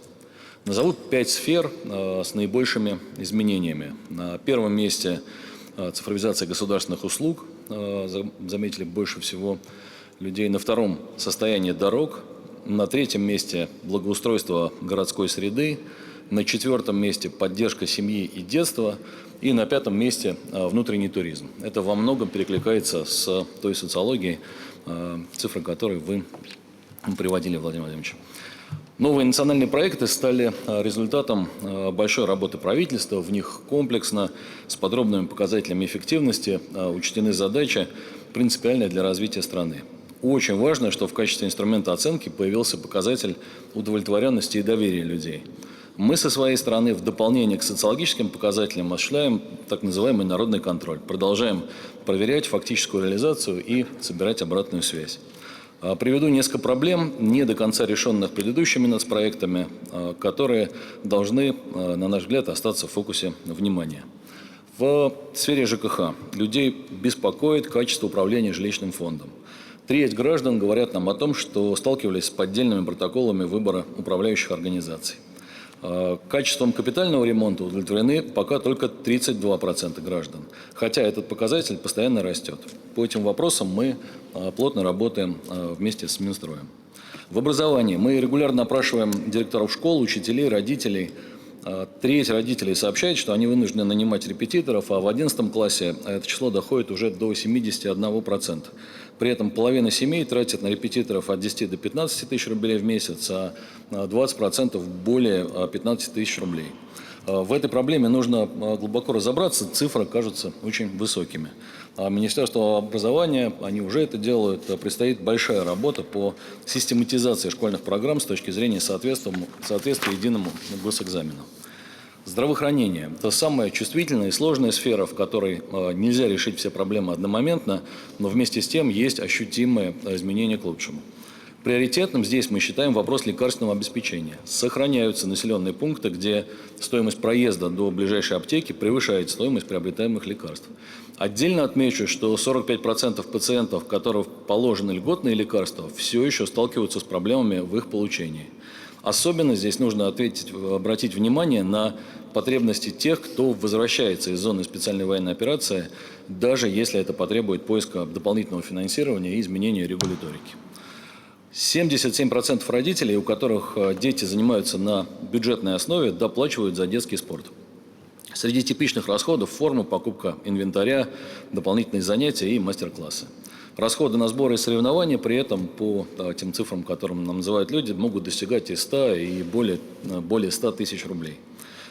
S6: Назову 5 сфер с наибольшими изменениями. На первом месте цифровизация государственных услуг. Заметили больше всего людей. На втором – состояние дорог. На третьем месте – благоустройство городской среды. На четвертом месте – поддержка семьи и детства. И на пятом месте – внутренний туризм. Это во многом перекликается с той социологией, цифры которой вы приводили, Владимир Владимирович. Новые национальные проекты стали результатом большой работы правительства. В них комплексно, с подробными показателями эффективности, учтены задачи, принципиальные для развития страны. Очень важно, что в качестве инструмента оценки появился показатель удовлетворенности и доверия людей. Мы со своей стороны в дополнение к социологическим показателям осуществляем так называемый народный контроль. Продолжаем проверять фактическую реализацию и собирать обратную связь. Приведу несколько проблем, не до конца решенных предыдущими нацпроектами, которые должны, на наш взгляд, остаться в фокусе внимания. В сфере ЖКХ людей беспокоит качество управления жилищным фондом. Треть граждан говорят нам о том, что сталкивались с поддельными протоколами выбора управляющих организаций. Качеством капитального ремонта удовлетворены пока только 32% граждан, хотя этот показатель постоянно растет. По этим вопросам мы плотно работаем вместе с Минстроем. В образовании мы регулярно опрашиваем директоров школ, учителей, родителей. Треть родителей сообщает, что они вынуждены нанимать репетиторов, а в 11 классе это число доходит уже до 71%. При этом половина семей тратит на репетиторов от 10 до 15 тысяч рублей в месяц, а 20% более 15 тысяч рублей. В этой проблеме нужно глубоко разобраться, цифры кажутся очень высокими. Министерство образования, они уже это делают, предстоит большая работа по систематизации школьных программ с точки зрения соответствия единому госэкзамену. Здравоохранение – это самая чувствительная и сложная сфера, в которой нельзя решить все проблемы одномоментно, но вместе с тем есть ощутимые изменения к лучшему. Приоритетным здесь мы считаем вопрос лекарственного обеспечения. Сохраняются населенные пункты, где стоимость проезда до ближайшей аптеки превышает стоимость приобретаемых лекарств. Отдельно отмечу, что 45% пациентов, которым положены льготные лекарства, все еще сталкиваются с проблемами в их получении. Особенно здесь нужно обратить внимание на потребности тех, кто возвращается из зоны специальной военной операции, даже если это потребует поиска дополнительного финансирования и изменения регуляторики. 77% родителей, у которых дети занимаются на бюджетной основе, доплачивают за детский спорт. Среди типичных расходов – форма, покупка инвентаря, дополнительные занятия и мастер-классы. Расходы на сборы и соревнования при этом по тем цифрам, которым нам называют люди, могут достигать и 100, и более 100 тысяч рублей.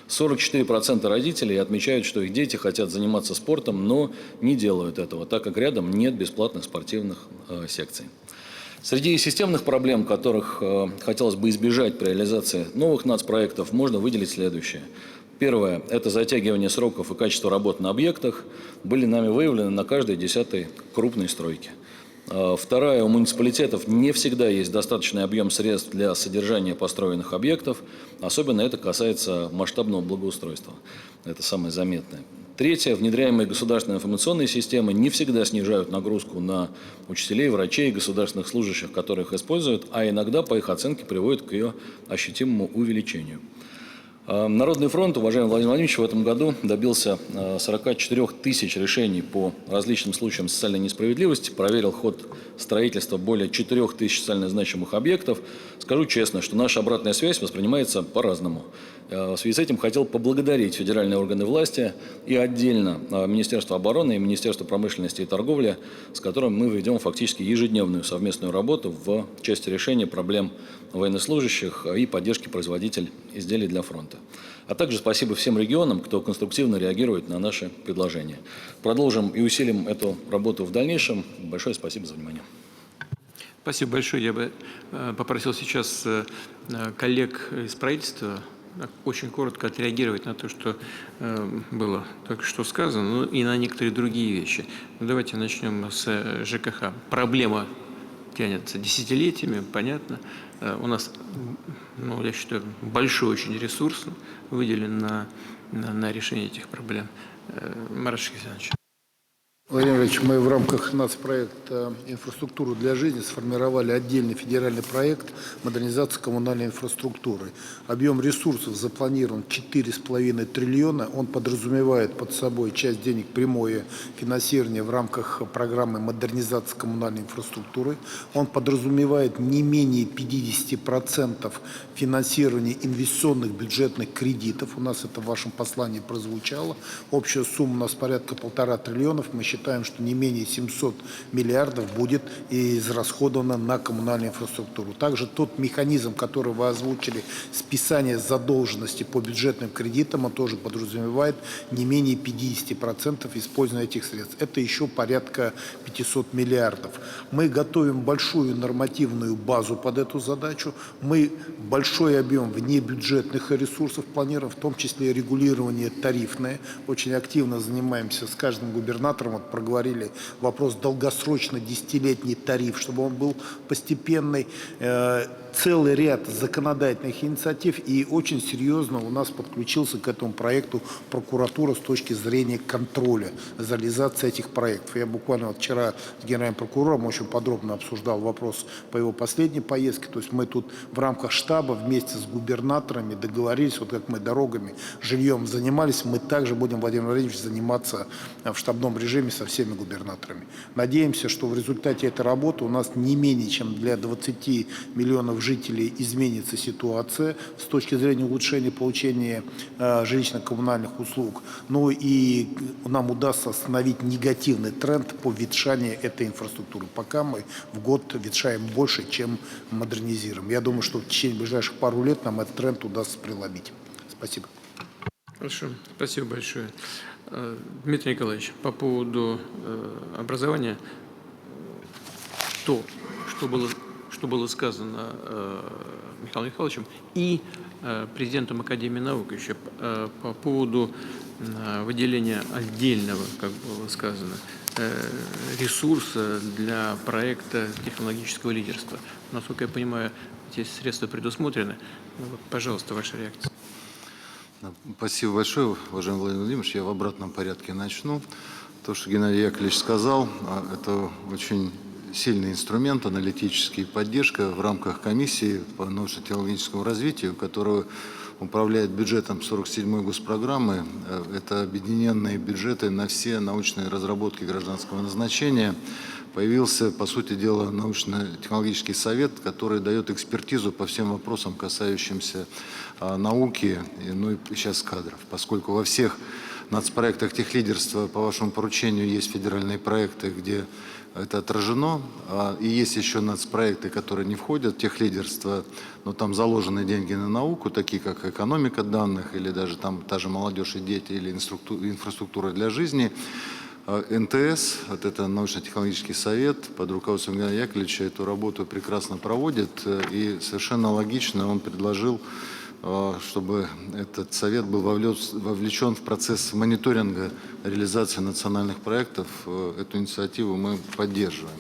S6: 44% родителей отмечают, что их дети хотят заниматься спортом, но не делают этого, так как рядом нет бесплатных спортивных секций. Среди системных проблем, которых хотелось бы избежать при реализации новых нацпроектов, можно выделить следующее. Первое – это затягивание сроков и качество работ на объектах, были нами выявлены на каждой 10-й крупной стройке. Второе – у муниципалитетов не всегда есть достаточный объем средств для содержания построенных объектов, особенно это касается масштабного благоустройства, это самое заметное. Третье – внедряемые государственные информационные системы не всегда снижают нагрузку на учителей, врачей, государственных служащих, которых используют, а иногда, по их оценке, приводят к ее ощутимому увеличению. Народный фронт, уважаемый Владимир Владимирович, в этом году добился 44 тысяч решений по различным случаям социальной несправедливости, проверил ход строительства более 4 тысяч социально значимых объектов. Скажу честно, что наша обратная связь воспринимается по-разному. В связи с этим хотел поблагодарить федеральные органы власти и отдельно Министерство обороны и Министерство промышленности и торговли, с которым мы ведем фактически ежедневную совместную работу в части решения проблем военнослужащих и поддержки производителей изделий для фронта. А также спасибо всем регионам, кто конструктивно реагирует на наши предложения. Продолжим и усилим эту работу в дальнейшем. Большое спасибо за внимание.
S1: Спасибо большое. Я бы попросил сейчас коллег из правительства очень коротко отреагировать на то, что было только что сказано, ну, и на некоторые другие вещи. Ну, давайте начнем с ЖКХ. Проблема тянется десятилетиями, понятно. У нас, ну, я считаю, большой очень ресурс выделен на решение этих проблем. Марат Александрович.
S5: Владимир
S7: Николаевич, мы в рамках нацпроекта «Инфраструктуру для жизни» сформировали отдельный федеральный проект модернизации коммунальной инфраструктуры. Объем ресурсов запланирован 4,5 триллиона. Он подразумевает под собой часть денег прямое финансирование в рамках программы модернизации коммунальной инфраструктуры. Он подразумевает не менее 50% финансирования инвестиционных бюджетных кредитов. У нас это в вашем послании прозвучало. Общая сумма у нас порядка 1,5 триллиона. Мы считаем, что не менее 700 миллиардов будет израсходовано на коммунальную инфраструктуру. Также тот механизм, который вы озвучили, списание задолженности по бюджетным кредитам, он тоже подразумевает не менее 50% использования этих средств. Это еще порядка 500 миллиардов. Мы готовим большую нормативную базу под эту задачу. Мы большой объем внебюджетных ресурсов планируем, в том числе регулирование тарифное. Очень активно занимаемся с каждым губернатором, вот проговорили вопрос долгосрочно 10-летний тариф, чтобы он был постепенный. Целый ряд законодательных инициатив, и очень серьезно у нас подключился к этому проекту прокуратура с точки зрения контроля за реализацией этих проектов. Я буквально вот вчера с генеральным прокурором очень подробно обсуждал вопрос по его последней поездке. То есть мы тут в рамках штаба вместе с губернаторами договорились, вот как мы дорогами, жильем занимались, мы также будем, Владимир Владимирович, заниматься в штабном режиме со всеми губернаторами. Надеемся, что в результате этой работы у нас не менее чем для 20 миллионов жителей изменится ситуация с точки зрения улучшения получения жилищно-коммунальных услуг. Ну и нам удастся остановить негативный тренд по ветшанию этой инфраструктуры. Пока мы в год ветшаем больше, чем модернизируем. Я думаю, что в течение ближайших пару лет нам этот тренд удастся преломить. Спасибо.
S1: Хорошо, спасибо большое. Дмитрий Николаевич, по поводу образования, то, что было сказано Михаилом Михайловичем и президентом Академии наук еще по поводу выделения отдельного, как было сказано, ресурса для проекта технологического лидерства. Насколько я понимаю, эти средства предусмотрены. Вот, пожалуйста, ваша реакция.
S8: Спасибо большое, уважаемый Владимир Владимирович. Я в обратном порядке начну. То, что Геннадий Яковлевич сказал, это очень сильный инструмент, аналитический поддержка в рамках комиссии по научно-технологическому развитию, которую управляет бюджетом 47-й госпрограммы. Это объединенные бюджеты на все научные разработки гражданского назначения. Появился, по сути дела, научно-технологический совет, который дает экспертизу по всем вопросам, касающимся науки, ну и сейчас кадров. Поскольку во всех нацпроектах техлидерства по вашему поручению есть федеральные проекты, где это отражено, и есть еще нацпроекты, которые не входят в техлидерство, но там заложены деньги на науку, такие как экономика данных, или даже там та же молодежь и дети, или инфраструктура для жизни. НТС, вот это научно-технологический совет, под руководством Геннадия Яковлевича эту работу прекрасно проводит, и совершенно логично он предложил, чтобы этот совет был вовлечен в процесс мониторинга реализации национальных проектов. Эту инициативу мы поддерживаем.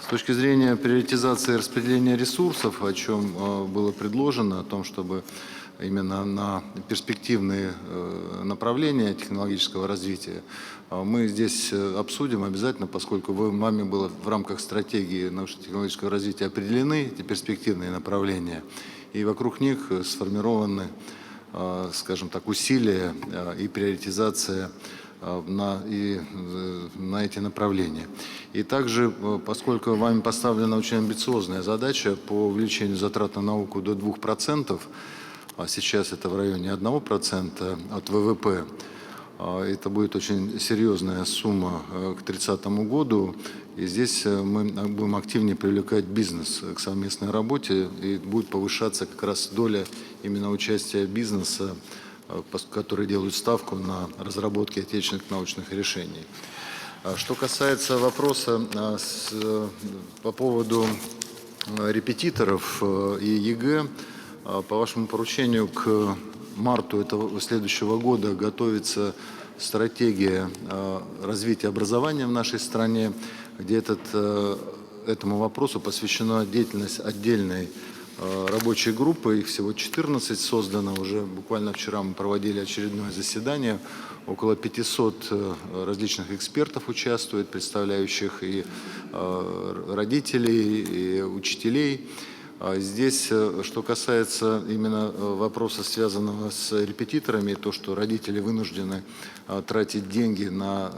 S8: С точки зрения приоритизации и распределения ресурсов, о чем было предложено, о том, чтобы именно на перспективные направления технологического развития, мы здесь обсудим обязательно, поскольку вами было в рамках стратегии научно-технологического развития определены эти перспективные направления, и вокруг них сформированы, скажем так, усилия и приоритизация на эти направления. И также, поскольку вами поставлена очень амбициозная задача по увеличению затрат на науку до 2%, а сейчас это в районе 1% от ВВП, это будет очень серьезная сумма к 2030 году. И здесь мы будем активнее привлекать бизнес к совместной работе, и будет повышаться как раз доля именно участия бизнеса, которые делают ставку на разработки отечественных научных решений. Что касается вопроса по поводу репетиторов и ЕГЭ, по вашему поручению к марту следующего года готовится стратегия развития образования в нашей стране, где этому вопросу посвящена деятельность отдельной рабочие группы, их всего 14 создано. Уже буквально вчера мы проводили очередное заседание. Около 500 различных экспертов участвует, представляющих и родителей, и учителей. Здесь, что касается именно вопроса, связанного с репетиторами, то, что родители вынуждены тратить деньги на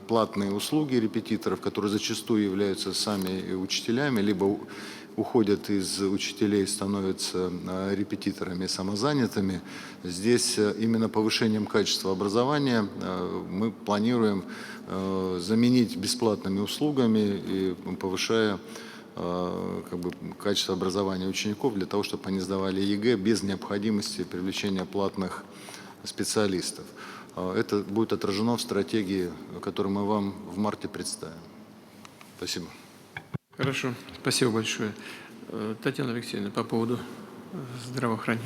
S8: платные услуги репетиторов, которые зачастую являются сами учителями, либо уходят из учителей, становятся репетиторами самозанятыми. Здесь именно повышением качества образования мы планируем заменить бесплатными услугами и повышая качество образования учеников для того, чтобы они сдавали ЕГЭ без необходимости привлечения платных специалистов. Это будет отражено в стратегии, которую мы вам в марте представим. Спасибо.
S1: Хорошо, спасибо большое. Татьяна Алексеевна, по поводу здравоохранения.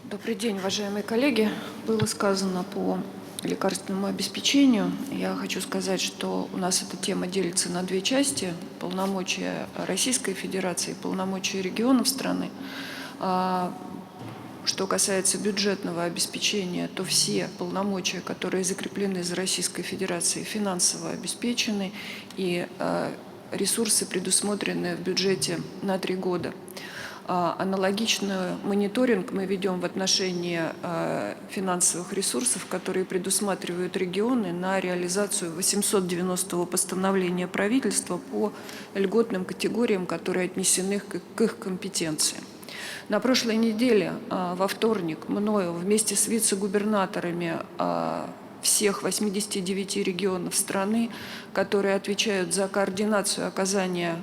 S9: Добрый день, уважаемые коллеги. Было сказано по лекарственному обеспечению. Я хочу сказать, что у нас эта тема делится на две части. Полномочия Российской Федерации, полномочия регионов страны. Что касается бюджетного обеспечения, то все полномочия, которые закреплены за Российской Федерацией, финансово обеспечены, и ресурсы предусмотрены в бюджете на 3 года. Аналогичный мониторинг мы ведем в отношении финансовых ресурсов, которые предусматривают регионы на реализацию 890-го постановления правительства по льготным категориям, которые отнесены к их компетенции. На прошлой неделе, во вторник, мною вместе с вице-губернаторами всех 89 регионов страны, которые отвечают за координацию оказания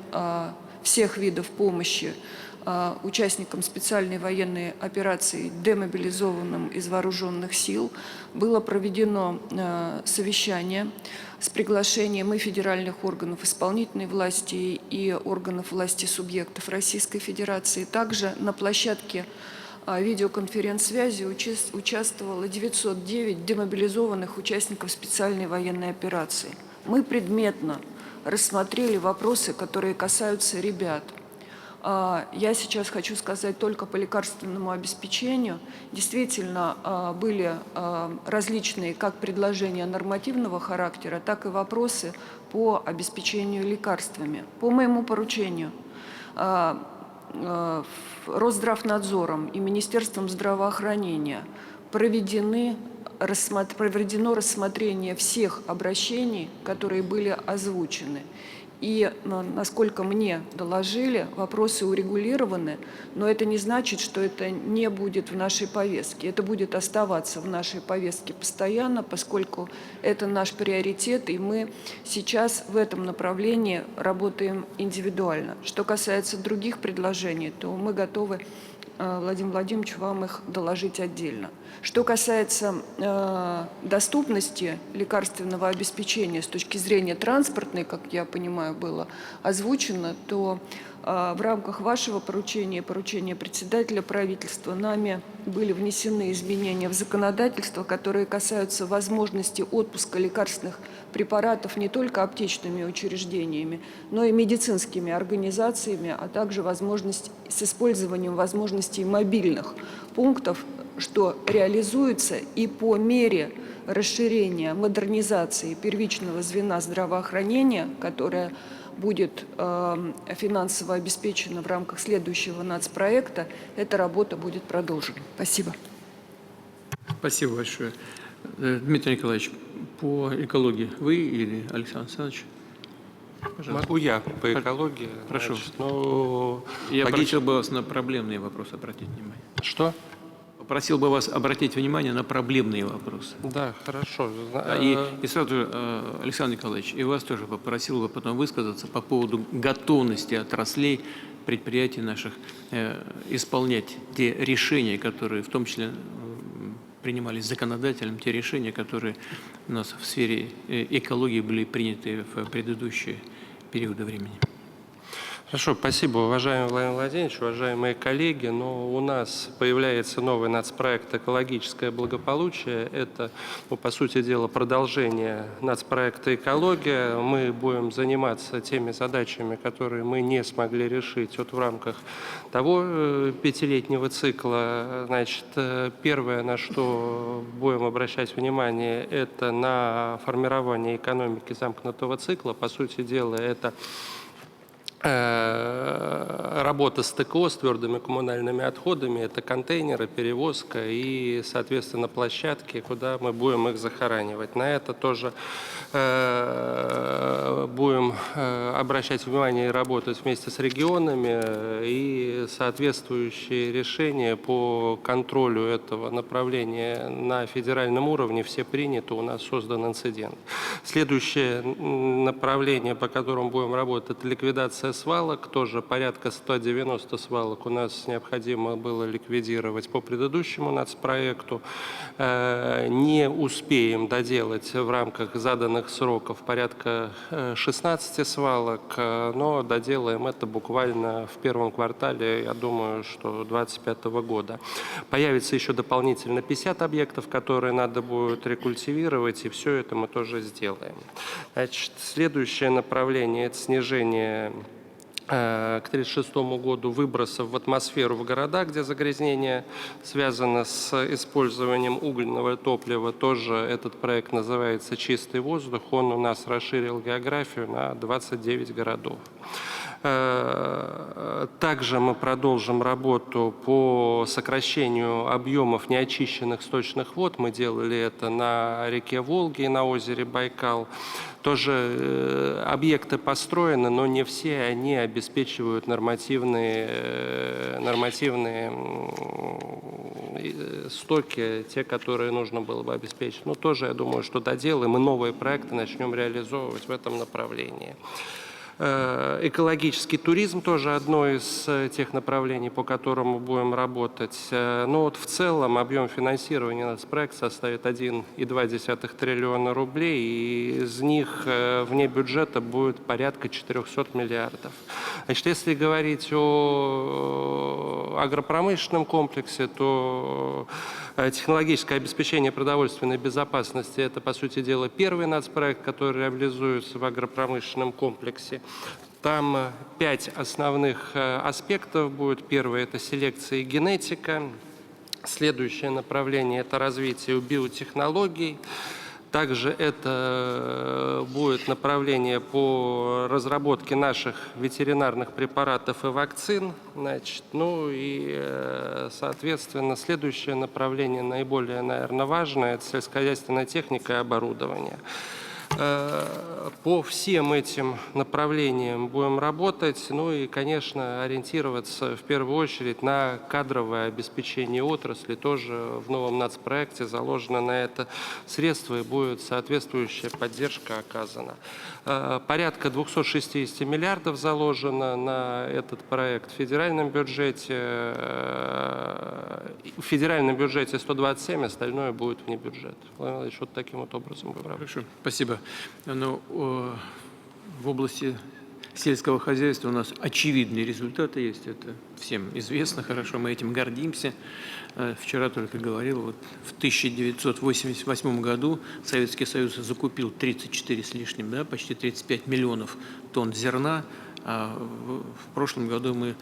S9: всех видов помощи участникам специальной военной операции, демобилизованным из вооруженных сил, было проведено совещание с приглашением и федеральных органов исполнительной власти, и органов власти субъектов Российской Федерации. Также на площадке видеоконференц-связи участвовало 909 демобилизованных участников специальной военной операции. Мы предметно рассмотрели вопросы, которые касаются ребят. Я сейчас хочу сказать только по лекарственному обеспечению. Действительно, были различные как предложения нормативного характера, так и вопросы по обеспечению лекарствами. По моему поручению Росздравнадзором и Министерством здравоохранения проведено рассмотрение всех обращений, которые были озвучены. И, насколько мне доложили, вопросы урегулированы, но это не значит, что это не будет в нашей повестке. Это будет оставаться в нашей повестке постоянно, поскольку это наш приоритет, и мы сейчас в этом направлении работаем индивидуально. Что касается других предложений, то мы готовы, Владимир Владимирович, вам их доложить отдельно. Что касается доступности лекарственного обеспечения с точки зрения транспортной, как я понимаю, было озвучено, то в рамках вашего поручения, поручения председателя правительства, нами были внесены изменения в законодательство, которые касаются возможности отпуска лекарственных препаратов не только аптечными учреждениями, но и медицинскими организациями, а также возможность с использованием возможностей мобильных пунктов, что реализуется и по мере расширения, модернизации первичного звена здравоохранения, которое будет финансово обеспечена в рамках следующего нацпроекта, эта работа будет продолжена. Спасибо.
S1: Спасибо большое. Дмитрий Николаевич, по экологии вы или Александр Александрович? Пожалуйста.
S10: Могу я по экологии?
S1: Прошу.
S10: Значит, ну,
S1: Я просил бы вас на проблемные вопросы обратить внимание.
S10: Что?
S1: Просил бы вас обратить внимание на проблемные вопросы.
S10: Да, хорошо.
S1: И сразу, Александр Николаевич, и вас тоже попросил бы потом высказаться по поводу готовности отраслей, предприятий наших исполнять те решения, которые в том числе принимались законодателем, те решения, которые у нас в сфере экологии были приняты в предыдущие периоды времени.
S10: Хорошо, спасибо, уважаемый Владимир Владимирович, уважаемые коллеги. Но у нас появляется новый нацпроект «Экологическое благополучие». Это, по сути дела, продолжение нацпроекта «Экология». Мы будем заниматься теми задачами, которые мы не смогли решить в рамках того пятилетнего цикла. Значит, первое, на что будем обращать внимание, это на формирование экономики замкнутого цикла. По сути дела, это работа с ТКО, с твердыми коммунальными отходами, это контейнеры, перевозка и, соответственно, площадки, куда мы будем их захоранивать. На это тоже будем обращать внимание и работать вместе с регионами, и соответствующие решения по контролю этого направления на федеральном уровне все приняты, у нас создан инцидент. Следующее направление, по которому будем работать, это ликвидация свалок, тоже порядка 190 свалок у нас необходимо было ликвидировать по предыдущему нацпроекту. Не успеем доделать в рамках заданных сроков порядка 16 свалок, но доделаем это буквально в первом квартале, я думаю, что 2025 года. Появится еще дополнительно 50 объектов, которые надо будет рекультивировать, и все это мы тоже сделаем. Значит, следующее направление – это снижение к 1936 году выбросов в атмосферу в города, где загрязнение связано с использованием угольного топлива. Тоже этот проект называется «Чистый воздух». Он у нас расширил географию на 29 городов. Также мы продолжим работу по сокращению объемов неочищенных сточных вод. Мы делали это на реке Волге и на озере Байкал. Тоже объекты построены, но не все они обеспечивают нормативные стоки, те, которые нужно было бы обеспечить. Но тоже, я думаю, что доделаем и новые проекты начнем реализовывать в этом направлении. Экологический туризм тоже одно из тех направлений, по которому будем работать. Но вот в целом объем финансирования нацпроекта составит 1,2 триллиона рублей, и из них вне бюджета будет порядка 400 миллиардов. Значит, если говорить о агропромышленном комплексе, то технологическое обеспечение продовольственной безопасности – это, по сути дела, первый нацпроект, который реализуется в агропромышленном комплексе. Там 5 основных аспектов будет. Первый – это селекция и генетика. Следующее направление – это развитие биотехнологий. Также это будет направление по разработке наших ветеринарных препаратов и вакцин. Значит, ну и, соответственно, следующее направление, наиболее, наверное, важное, это сельскохозяйственная техника и оборудование. По всем этим направлениям будем работать, ну и, конечно, ориентироваться в первую очередь на кадровое обеспечение отрасли. Тоже в новом нацпроекте заложено на это средства и будет соответствующая поддержка оказана. Порядка 260 миллиардов заложено на этот проект в федеральном бюджете. В федеральном бюджете 127, остальное будет вне бюджета. Владимир Владимирович, вот таким вот образом будем работать.
S1: Хорошо, спасибо. Но в области сельского хозяйства у нас очевидные результаты есть. Это всем известно хорошо, мы этим гордимся. Вчера только говорил, вот в 1988 году Советский Союз закупил 34 с лишним, да, почти 35 миллионов тонн зерна, а в прошлом году мы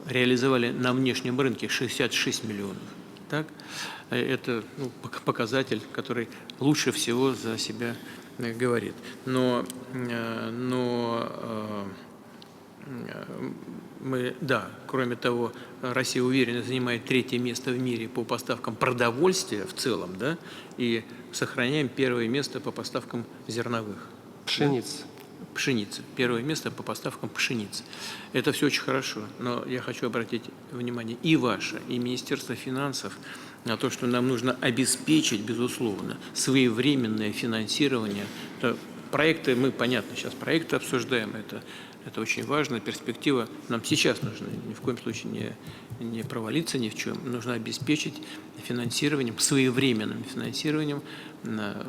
S1: реализовали на внешнем рынке 66 миллионов. Так? Это показатель, который лучше всего за себя говорит. Но мы, да, кроме того, Россия уверенно занимает 3-е место в мире по поставкам продовольствия в целом, да, и сохраняем 1-е место по поставкам зерновых.
S10: Пшеницы.
S1: Пшеницы. 1-е место по поставкам пшеницы. Это все очень хорошо, но я хочу обратить внимание и ваше, и Министерство финансов на то, что нам нужно обеспечить, безусловно, своевременное финансирование. Проекты, мы, понятно, сейчас проекты обсуждаем, это очень важно, перспектива нам сейчас нужна, ни в коем случае не провалиться ни в чем, нужно обеспечить финансированием, своевременным финансированием на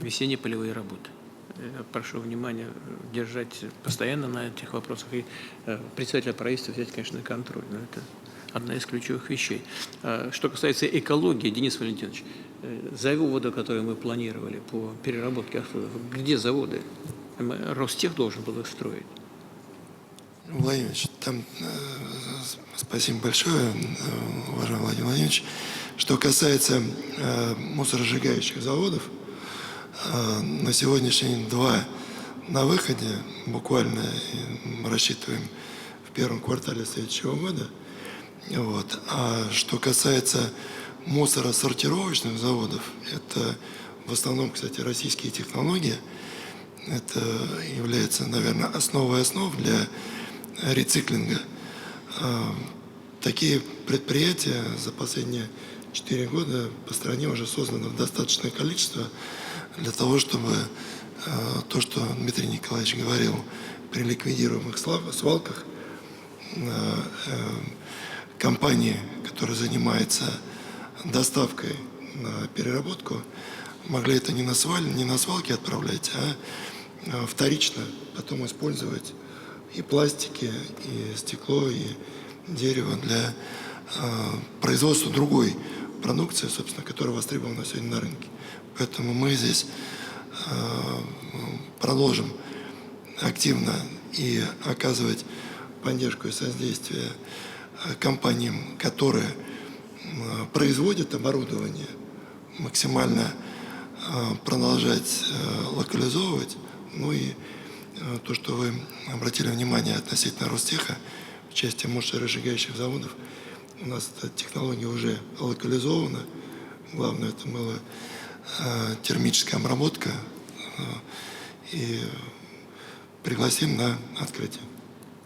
S1: весенне-полевые работы. Я прошу внимания держать постоянно на этих вопросах и председателя правительства взять, конечно, на контроль. Но это одна из ключевых вещей. Что касается экологии, Денис Валентинович, заводы, которые мы планировали по переработке отходов, где заводы? Ростех должен был их строить.
S11: Владимирович, там спасибо большое, уважаемый Владимир Владимирович. Что касается мусоросжигающих заводов, на сегодняшний день 2 на выходе, буквально мы рассчитываем в первом квартале следующего года. Вот. А что касается мусоросортировочных заводов, это в основном, кстати, российские технологии. Это является, наверное, основой основ для рециклинга. Такие предприятия за последние 4 года по стране уже создано достаточное количество для того, чтобы то, что Дмитрий Николаевич говорил, при ликвидируемых свалках компании, которые занимаются доставкой на переработку, могли это не на свалке отправлять, а вторично потом использовать и пластики, и стекло, и дерево для производства другой продукции, собственно, которая востребована сегодня на рынке. Поэтому мы здесь продолжим активно и оказывать поддержку и содействие компаниям, которые производят оборудование, максимально продолжать локализовывать. Ну и то, что вы обратили внимание относительно Ростеха в части мусоросжигающих заводов, у нас эта технология уже локализована. Главное, это была термическая обработка. И пригласим на открытие.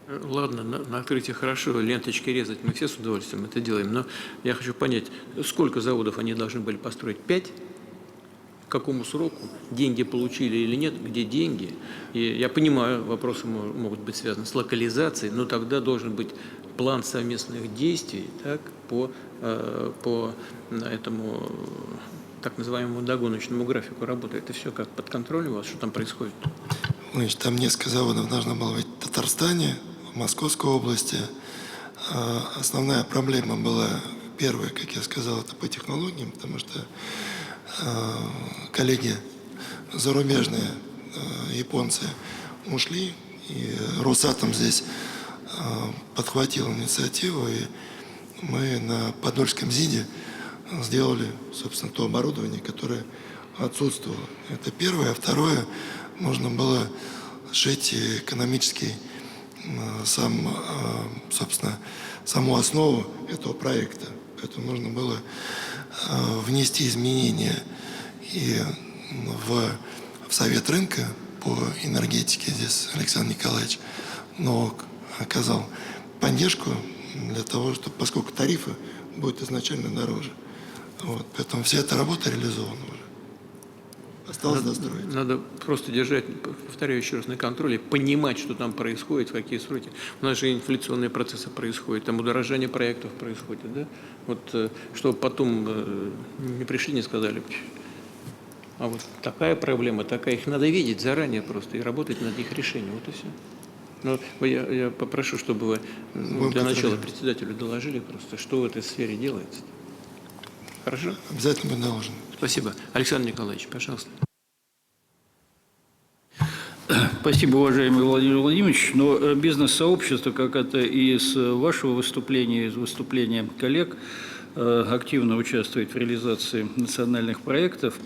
S1: Ладно, на открытие хорошо, ленточки резать мы все с удовольствием это делаем, но я хочу понять, сколько заводов они должны были построить? 5? К какому сроку? Деньги получили или нет? Где деньги? И я понимаю, вопросы могут быть связаны с локализацией, но тогда должен быть план совместных действий, так, по этому так называемому догоночному графику работы. Это все как под контролем у вас? Что там происходит?
S11: Значит, там несколько заводов должно было быть в Татарстане, в Московской области. Основная проблема была, первая, как я сказал, это по технологиям, потому что коллеги зарубежные, японцы, ушли, и Росатом здесь подхватил инициативу, и мы на Подольском ЗИДе сделали, собственно, то оборудование, которое отсутствовало. Это первое. А второе, нужно было сшить экономический, собственно, саму основу этого проекта. Поэтому нужно было внести изменения и в Совет рынка по энергетике. Здесь Александр Николаевич Новак оказал поддержку для того, чтобы, поскольку тарифы будут изначально дороже. Вот, поэтому вся эта работа реализована уже. Осталось достроить.
S1: Надо просто держать, повторяю еще раз, на контроле, понимать, что там происходит, в какие сроки. У нас же инфляционные процессы происходят, там удорожание проектов происходит, да? Вот, чтобы потом не пришли, не сказали, а вот такая проблема, такая, их надо видеть заранее просто и работать над их решением, вот и все. Но я попрошу, чтобы вы для начала председателю доложили просто, что в этой сфере делается. Хорошо?
S11: Обязательно будет доложено.
S1: Спасибо. Александр Николаевич, пожалуйста.
S12: Спасибо, уважаемый Владимир Владимирович. Но бизнес-сообщество, как это и из вашего выступления, из выступления коллег, активно участвует в реализации национальных проектов.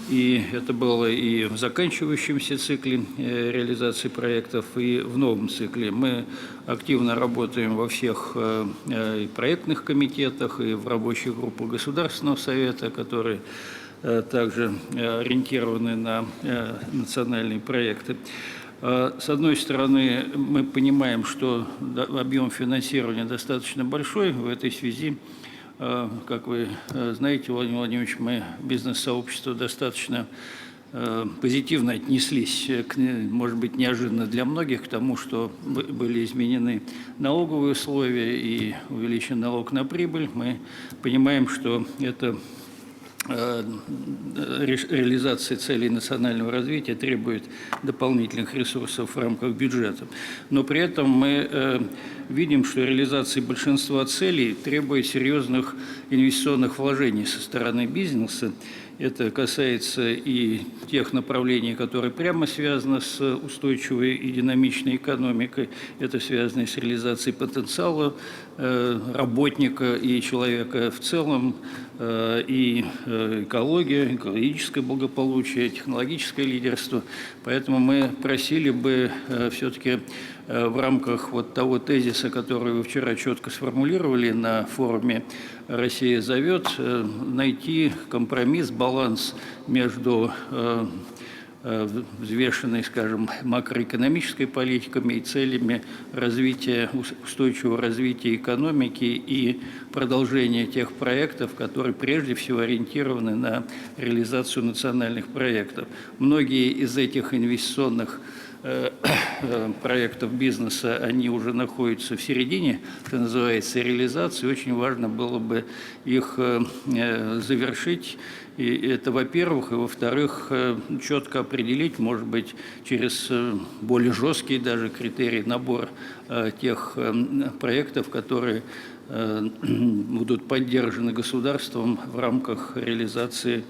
S12: И это было и в заканчивающемся цикле реализации проектов, и в новом цикле. Мы активно работаем во всех проектных комитетах и в рабочих группах Государственного совета, которые также ориентированы на национальные проекты. С одной стороны, мы понимаем, что объем финансирования достаточно большой. В этой связи, как вы знаете, Владимир Владимирович, мы, бизнес-сообщество, достаточно позитивно отнеслись, может быть, неожиданно для многих, к тому, что были изменены налоговые условия и увеличен налог на прибыль. Мы понимаем, что это реализации целей национального развития требует дополнительных ресурсов в рамках бюджета. Но при этом мы видим, что реализация большинства целей требует серьезных инвестиционных вложений со стороны бизнеса. Это касается и тех направлений, которые прямо связаны с устойчивой и динамичной экономикой. Это связано с реализацией потенциала работника и человека в целом, и экология, экологическое благополучие, технологическое лидерство. Поэтому мы просили бы все-таки в рамках вот того тезиса, который вы вчера четко сформулировали на форуме «Россия зовет», найти компромисс, баланс между взвешенной, скажем, макроэкономической политикой и целями развития, устойчивого развития экономики и продолжения тех проектов, которые прежде всего ориентированы на реализацию национальных проектов. Многие из этих инвестиционных проектов бизнеса, они уже находятся в середине, что называется, реализации. Очень важно было бы их завершить. И это, во-первых, и во-вторых, четко определить, может быть, через более жесткие даже критерии набор тех проектов, которые будут поддержаны государством в рамках реализации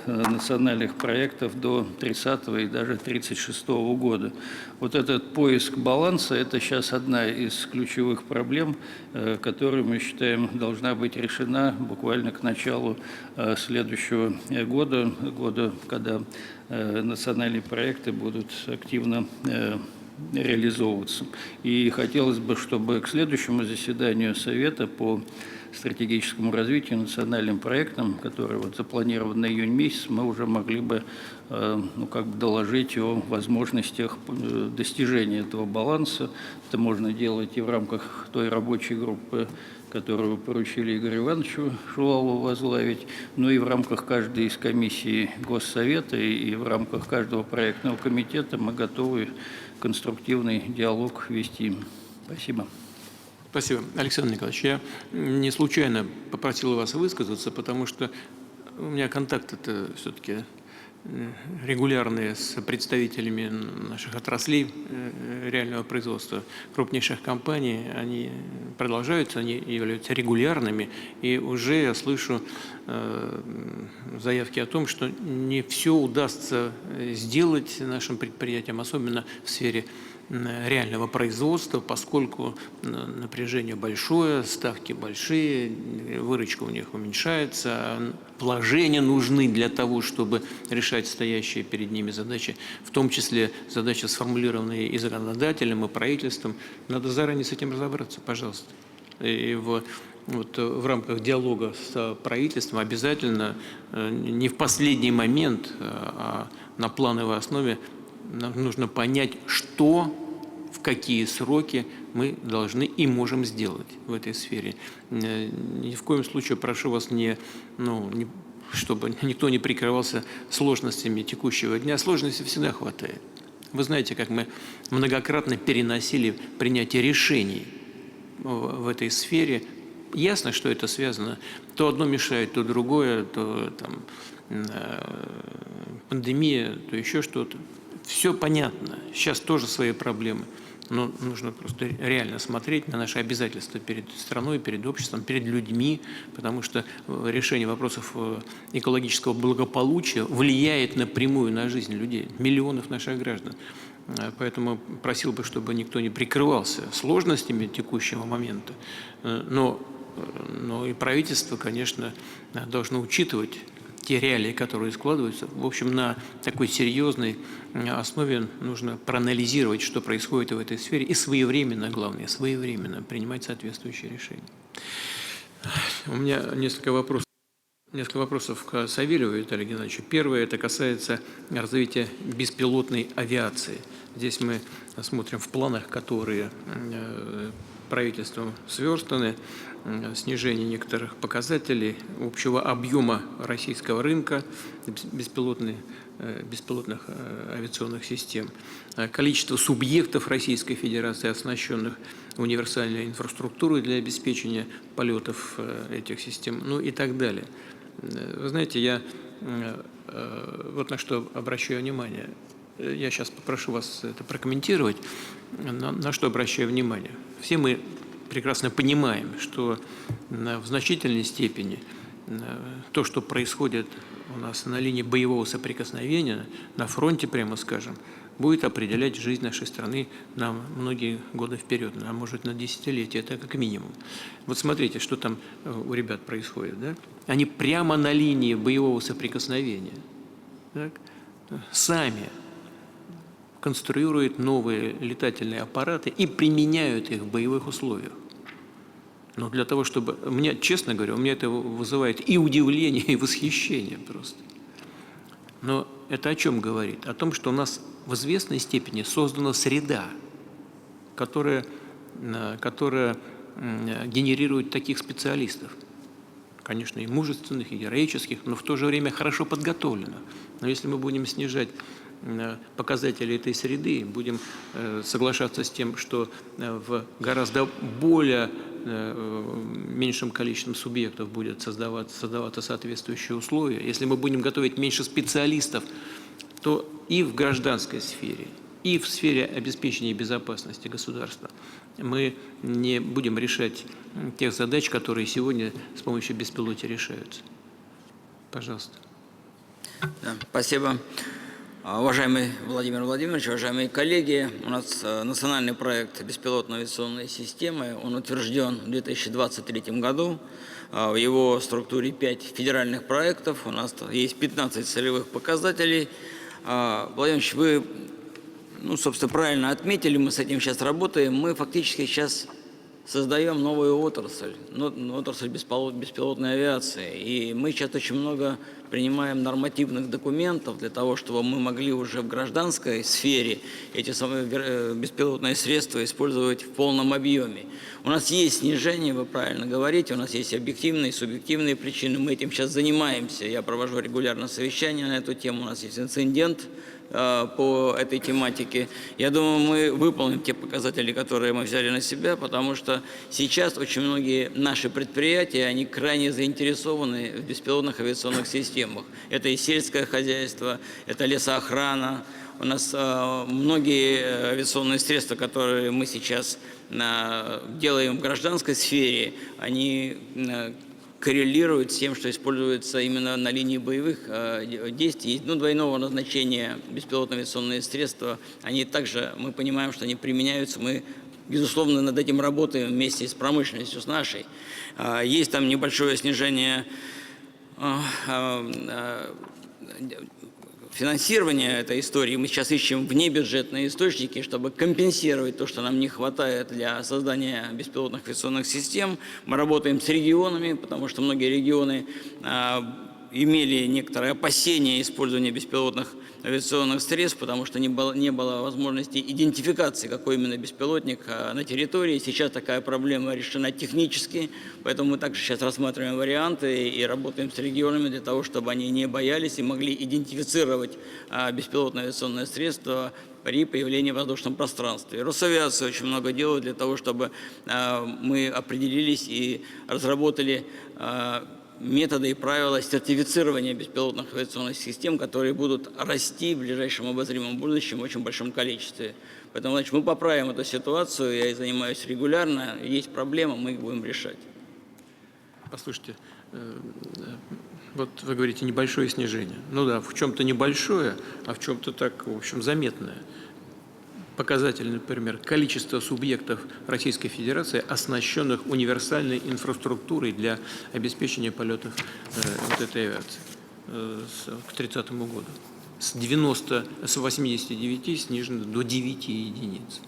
S12: национальных проектов до 30-го и даже 36-го года. Вот этот поиск баланса – это сейчас одна из ключевых проблем, которая, мы считаем, должна быть решена буквально к началу следующего года, когда национальные проекты будут активно реализовываться. И хотелось бы, чтобы к следующему заседанию Совета по стратегическому развитию, национальным проектам, который вот запланирован на июнь месяц, мы уже могли бы доложить о возможностях достижения этого баланса. Это можно делать и в рамках той рабочей группы, которую поручили Игорю Ивановичу Шувалову возглавить, но и в рамках каждой из комиссий Госсовета и в рамках каждого проектного комитета мы готовы конструктивный диалог вести. Спасибо.
S1: Спасибо. Александр Николаевич, я не случайно попросил вас высказаться, потому что у меня контакты-то все-таки регулярные с представителями наших отраслей реального производства крупнейших компаний. Они продолжаются, они являются регулярными, и уже я слышу заявки о том, что не все удастся сделать нашим предприятиям, особенно в сфере реального производства, поскольку напряжение большое, ставки большие, выручка у них уменьшается, вложения нужны для того, чтобы решать стоящие перед ними задачи, в том числе задачи, сформулированные и законодателем, и правительством. Надо заранее с этим разобраться, пожалуйста. И в рамках диалога с правительством обязательно, не в последний момент, а на плановой основе, нам нужно понять, что, в какие сроки мы должны и можем сделать в этой сфере. Ни в коем случае прошу вас чтобы никто не прикрывался сложностями текущего дня. Сложностей всегда хватает. Вы знаете, как мы многократно переносили принятие решений в этой сфере. Ясно, что это связано. То одно мешает, то другое, то пандемия, то еще что-то. Все понятно. Сейчас тоже свои проблемы. Но нужно просто реально смотреть на наши обязательства перед страной, перед обществом, перед людьми, потому что решение вопросов экологического благополучия влияет напрямую на жизнь людей, миллионов наших граждан. Поэтому просил бы, чтобы никто не прикрывался сложностями текущего момента. Но и правительство, конечно, должно учитывать те реалии, которые складываются. В общем, на такой серьезной основе нужно проанализировать, что происходит в этой сфере, и своевременно, главное, своевременно принимать соответствующие решения. У меня несколько вопросов к Савельеву Виталию Геннадьевичу. Первое, это касается развития беспилотной авиации. Здесь мы смотрим в планах, которые правительством сверстаны, снижение некоторых показателей общего объема российского рынка беспилотных авиационных систем, количество субъектов Российской Федерации, оснащенных универсальной инфраструктурой для обеспечения полетов этих систем, и так далее. Вы знаете, я вот на что обращаю внимание. Я сейчас попрошу вас это прокомментировать. На что обращаю внимание? Все мы прекрасно понимаем, что в значительной степени то, что происходит у нас на линии боевого соприкосновения, на фронте, прямо скажем, будет определять жизнь нашей страны на многие годы вперед, а может на десятилетия, это как минимум. Вот смотрите, что там у ребят происходит. Да? Они прямо на линии боевого соприкосновения так, сами конструируют новые летательные аппараты и применяют их в боевых условиях. Но для того, чтобы... Мне, честно говоря, у меня это вызывает и удивление, и восхищение просто. Но это о чем говорит? О том, что у нас в известной степени создана среда, которая генерирует таких специалистов. Конечно, и мужественных, и героических, но в то же время хорошо подготовленных. Но если мы будем снижать показатели этой среды, будем соглашаться с тем, что в гораздо более меньшим количеством субъектов будет создаваться соответствующие условия, если мы будем готовить меньше специалистов, то и в гражданской сфере, и в сфере обеспечения безопасности государства мы не будем решать тех задач, которые сегодня с помощью беспилотия решаются. Пожалуйста.
S13: Да, спасибо. Уважаемый Владимир Владимирович, уважаемые коллеги, у нас национальный проект беспилотной авиационной системы, он утвержден в 2023 году. В его структуре 5 федеральных проектов, у нас есть 15 целевых показателей. Владимир Ильич, вы, собственно, правильно отметили, мы с этим сейчас работаем. Мы фактически сейчас создаем новую отрасль, отрасль беспилотной авиации. И мы сейчас очень много принимаем нормативных документов для того, чтобы мы могли уже в гражданской сфере эти самые беспилотные средства использовать в полном объеме. У нас есть снижение, вы правильно говорите, у нас есть объективные и субъективные причины, мы этим сейчас занимаемся. Я провожу регулярно совещания на эту тему, у нас есть инцидент по этой тематике. Я думаю, мы выполним те показатели, которые мы взяли на себя, потому что сейчас очень многие наши предприятия, они крайне заинтересованы в беспилотных авиационных системах. Это и сельское хозяйство, это лесоохрана. У нас многие авиационные средства, которые мы сейчас делаем в гражданской сфере, они коррелирует с тем, что используется именно на линии боевых действий. Двойного назначения беспилотные авиационные средства, они также, мы понимаем, что они применяются, мы, безусловно, над этим работаем вместе с промышленностью, с нашей. Есть там небольшое снижение финансирования этой истории. Мы сейчас ищем внебюджетные источники, чтобы компенсировать то, что нам не хватает для создания беспилотных авиационных систем. Мы работаем с регионами, потому что многие регионы имели некоторые опасения использования беспилотных авиационных средств, потому что не было возможности идентификации, какой именно беспилотник на территории. Сейчас такая проблема решена технически, поэтому мы также сейчас рассматриваем варианты и работаем с регионами для того, чтобы они не боялись и могли идентифицировать беспилотное авиационное средство при появлении в воздушном пространстве. Росавиация очень много делает для того, чтобы мы определились и разработали методы и правила сертифицирования беспилотных авиационных систем, которые будут расти в ближайшем обозримом будущем в очень большом количестве. Поэтому, значит, мы поправим эту ситуацию, я и занимаюсь регулярно, есть проблема, мы их будем решать.
S1: Послушайте, вот вы говорите небольшое снижение. Ну да, в чем-то небольшое, а в чем-то так, в общем, заметное. Показатель, например, количество субъектов Российской Федерации, оснащенных универсальной инфраструктурой для обеспечения полетов вот этой авиации к 30 году. С 89 снижено до 9 единиц.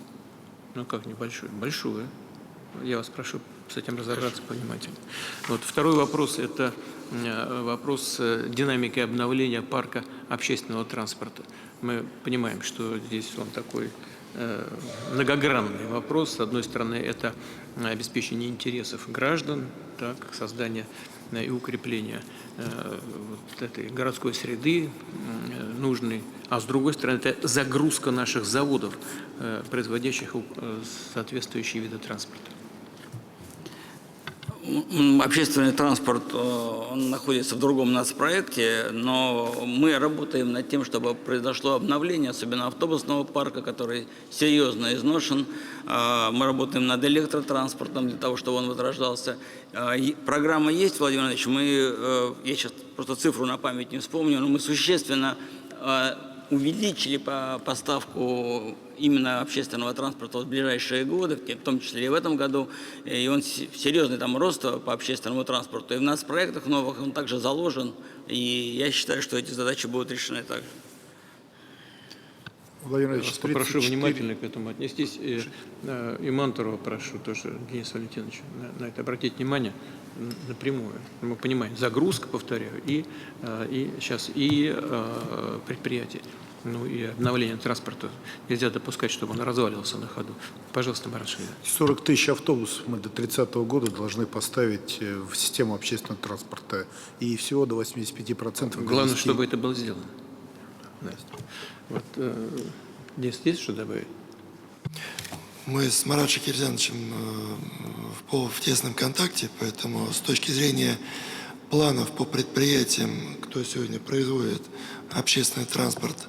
S1: Ну как небольшое? Большое. Я вас прошу с этим разобраться внимательно. Вот. Второй вопрос – это вопрос динамики обновления парка общественного транспорта. Мы понимаем, что здесь он такой многогранный вопрос. С одной стороны, это обеспечение интересов граждан, так, создание и укрепление вот этой городской среды нужной, а с другой стороны, это загрузка наших заводов, производящих соответствующие виды транспорта.
S13: Общественный транспорт, он находится в другом нацпроекте, но мы работаем над тем, чтобы произошло обновление, особенно автобусного парка, который серьезно изношен. Мы работаем над электротранспортом для того, чтобы он возрождался. Программа есть, Владимир Владимирович, я сейчас просто цифру на память не вспомню, но мы существенно увеличили поставку именно общественного транспорта в ближайшие годы, в том числе и в этом году. И он серьезный там рост по общественному транспорту. И в нас в проектах новых он также заложен. И я считаю, что эти задачи будут решены также.
S7: Владимир
S1: Я вас
S7: Ильич,
S1: попрошу
S7: 34.
S1: внимательно к этому отнестись. И Мантурова прошу тоже, Денис Валентинович, на это обратить внимание напрямую. Мы понимаем, загрузка, повторяю, и сейчас и предприятие, ну и обновление транспорта. Нельзя допускать, чтобы он разваливался на ходу. Пожалуйста, Марат Шаидович.
S7: 40 тысяч автобусов мы до 30 года должны поставить в систему общественного транспорта. И всего до 85%.
S1: Главное, чтобы это было сделано. Настя. Вот, Денис, есть что добавить?
S11: Мы с Маратом Шакирзяновичем в тесном контакте, поэтому с точки зрения планов по предприятиям, кто сегодня производит общественный транспорт,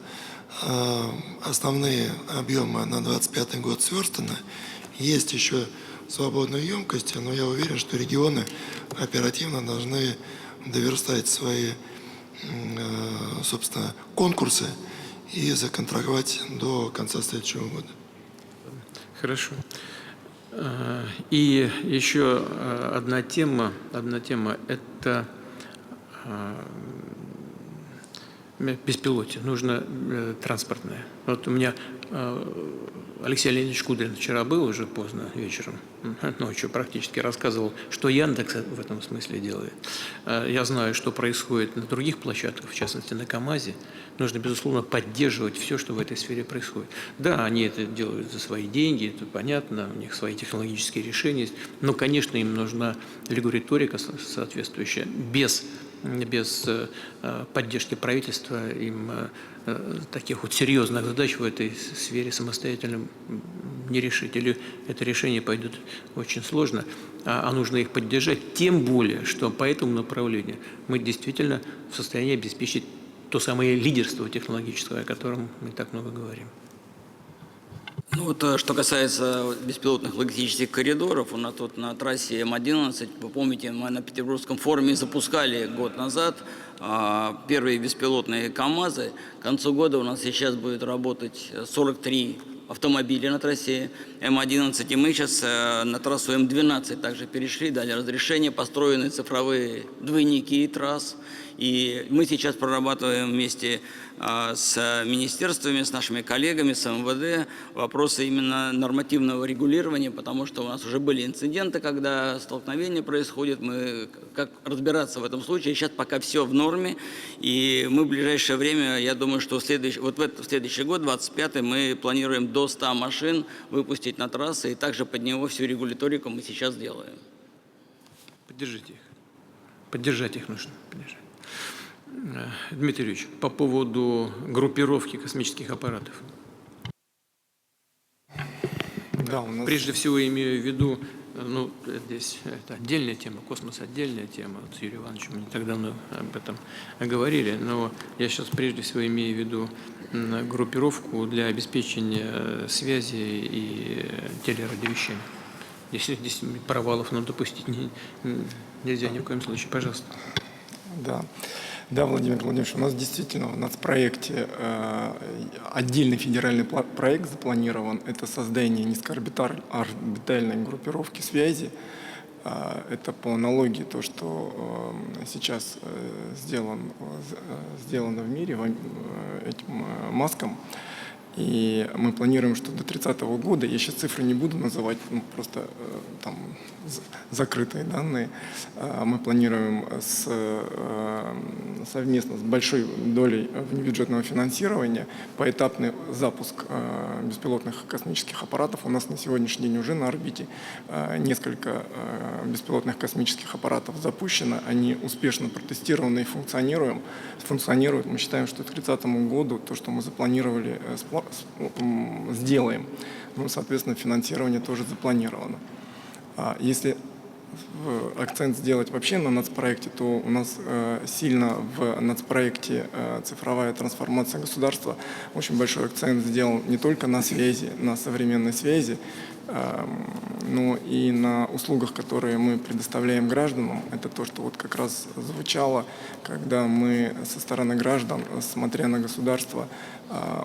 S11: основные объемы на 2025 год сверстаны. Есть еще свободные емкости, но я уверен, что регионы оперативно должны доверстать свои, собственно, конкурсы и законтрактовать до конца следующего года.
S1: Хорошо. И еще одна тема – это беспилотие, нужно транспортное. Вот у меня Алексей Леонидович Кудрин вчера был уже поздно вечером, ночью практически, рассказывал, что Яндекс в этом смысле делает. Я знаю, что происходит на других площадках, в частности на КАМАЗе. Нужно, безусловно, поддерживать все, что в этой сфере происходит. Да, они это делают за свои деньги, это понятно, у них свои технологические решения есть, но, конечно, им нужна регуляторика соответствующая. Без поддержки правительства им таких вот серьезных задач в этой сфере самостоятельно не решить. Или это решение пойдет очень сложно, а нужно их поддержать, тем более, что по этому направлению мы действительно в состоянии обеспечить то самое лидерство технологическое, о котором мы так много говорим.
S13: Ну вот, что касается беспилотных логистических коридоров, у нас тут на трассе М11, вы помните, мы на Петербургском форуме запускали год назад первые беспилотные КАМАЗы. К концу года у нас сейчас будет работать 43 автомобиля на трассе М11, и мы сейчас на трассу М12 также перешли, дали разрешение, построены цифровые двойники трасс. И мы сейчас прорабатываем вместе с министерствами, с нашими коллегами, с МВД вопросы именно нормативного регулирования, потому что у нас уже были инциденты, когда столкновения происходят, мы как разбираться в этом случае. Сейчас пока все в норме, и мы в ближайшее время, я думаю, что в следующий год, 25-й, мы планируем до 100 машин выпустить на трассы, и также под него всю регуляторику мы сейчас делаем.
S1: Поддержите их. Поддержать их нужно. Поддержать. Дмитрий Юрьевич, по поводу группировки космических аппаратов.
S14: Да, у нас...
S1: Прежде всего имею в виду, ну, здесь это отдельная тема, космос отдельная тема. Вот с Юрием Ивановичем мы не так давно об этом говорили, но я сейчас прежде всего имею в виду группировку для обеспечения связи и телерадиовещания. Здесь провалов нам допустить нельзя ни в коем случае. Пожалуйста.
S14: Да, Владимир Владимирович, у нас действительно в нацпроекте отдельный федеральный проект запланирован. Это создание низкоорбитальной группировки связи. Это по аналогии то, что сейчас сделано в мире этим Маском. И мы планируем, что до 30-го года, я сейчас цифры не буду называть, просто там закрытые данные, мы планируем совместно с большой долей внебюджетного финансирования поэтапный запуск беспилотных космических аппаратов. У нас на сегодняшний день уже на орбите несколько беспилотных космических аппаратов запущено, они успешно протестированы и функционируют. Мы считаем, что к 30-му году то, что мы запланировали, сделаем. Ну, соответственно, финансирование тоже запланировано. Если акцент сделать вообще на нацпроекте, то у нас сильно в нацпроекте «Цифровая трансформация государства» очень большой акцент сделан не только на связи, на современной связи, но и на услугах, которые мы предоставляем гражданам. Это то, что вот как раз звучало, когда мы со стороны граждан, смотря на государство,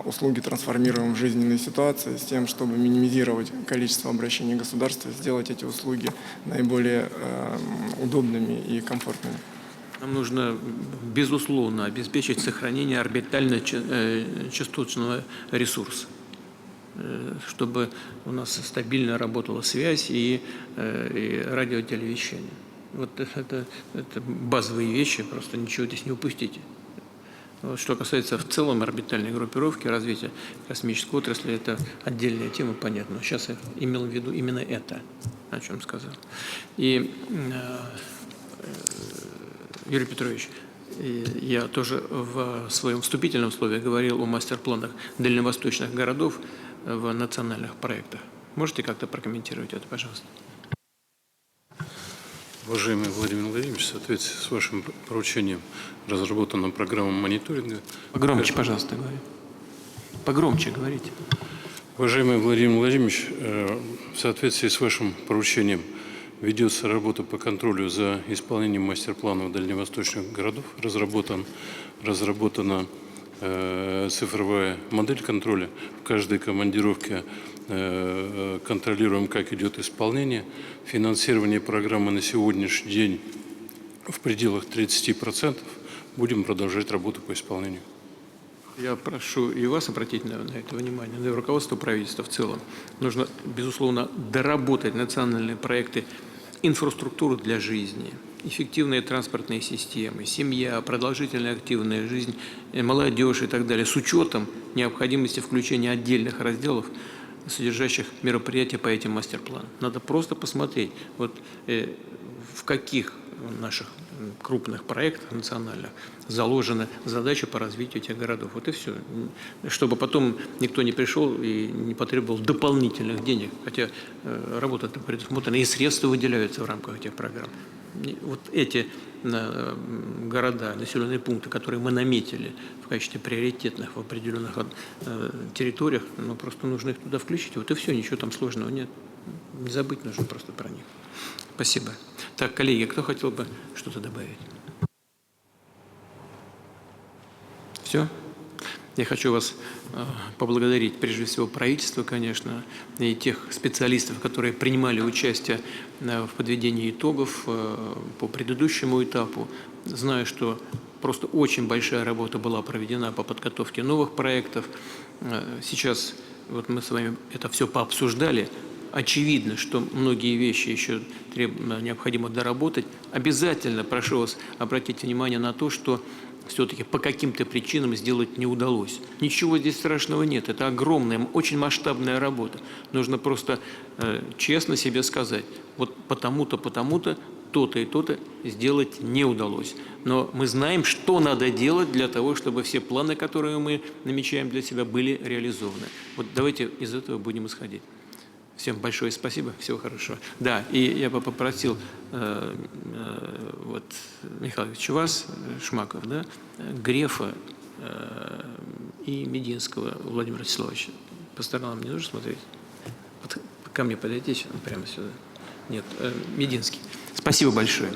S14: услуги трансформируем в жизненные ситуации с тем, чтобы минимизировать количество обращений государства, сделать эти услуги наиболее удобными и комфортными.
S1: Нам нужно, безусловно, обеспечить сохранение орбитально-частотного ресурса, чтобы у нас стабильно работала связь и радиотелевещание. Вот это базовые вещи, просто ничего здесь не упустите. Вот, что касается в целом орбитальной группировки, развития космической отрасли, это отдельная тема, понятно. Но сейчас я имел в виду именно это, о чем сказал. И, Юрий Петрович, я тоже в своем вступительном слове говорил о мастер-планах дальневосточных городов в национальных проектах. Можете как-то прокомментировать это, пожалуйста?
S15: Уважаемый Владимир Владимирович, в соответствии с вашим поручением разработана программа мониторинга.
S1: Погромче, пожалуйста, говорите. Погромче говорите.
S15: Уважаемый Владимир Владимирович, в соответствии с вашим поручением ведется работа по контролю за исполнением мастер-планов дальневосточных городов. Разработана цифровая модель контроля. В каждой командировке контролируем, как идет исполнение. Финансирование программы на сегодняшний день в пределах 30%. Будем продолжать работу по исполнению.
S1: Я прошу и вас обратить на это внимание, и руководство правительства в целом. Нужно, безусловно, доработать национальные проекты инфраструктуры для жизни, эффективные транспортные системы, семья, продолжительная активная жизнь, молодежь и так далее, с учетом необходимости включения отдельных разделов, содержащих мероприятия по этим мастер-планам. Надо просто посмотреть, вот, в каких наших крупных проектах национальных заложена задача по развитию этих городов. Вот и все. Чтобы потом никто не пришел и не потребовал дополнительных денег, хотя работа-то предусмотрена, и средства выделяются в рамках этих программ. Вот эти города, населенные пункты, которые мы наметили в качестве приоритетных в определенных территориях, ну, просто нужно их туда включить. Вот и все, ничего там сложного нет. Не забыть нужно просто про них. Спасибо. Так, коллеги, кто хотел бы что-то добавить? Все? Я хочу вас поблагодарить, прежде всего, правительство, конечно, и тех специалистов, которые принимали участие в подведении итогов по предыдущему этапу. Знаю, что просто очень большая работа была проведена по подготовке новых проектов. Сейчас вот мы с вами это все пообсуждали. Очевидно, что многие вещи еще необходимо доработать. Обязательно прошу вас обратить внимание на то, что все-таки по каким-то причинам сделать не удалось. Ничего здесь страшного нет. Это огромная, очень масштабная работа. Нужно просто честно себе сказать, вот потому-то, потому-то, то-то и то-то сделать не удалось. Но мы знаем, что надо делать для того, чтобы все планы, которые мы намечаем для себя, были реализованы. Вот давайте из этого будем исходить. Всем большое спасибо, всего хорошего. Да, и я бы попросил вот, Михайлович, вас, Шмаков, да, Грефа и Мединского Владимира Вячеславовича. По сторонам не нужно смотреть? Вот ко мне подойдите прямо сюда. Нет, Мединский. Спасибо большое.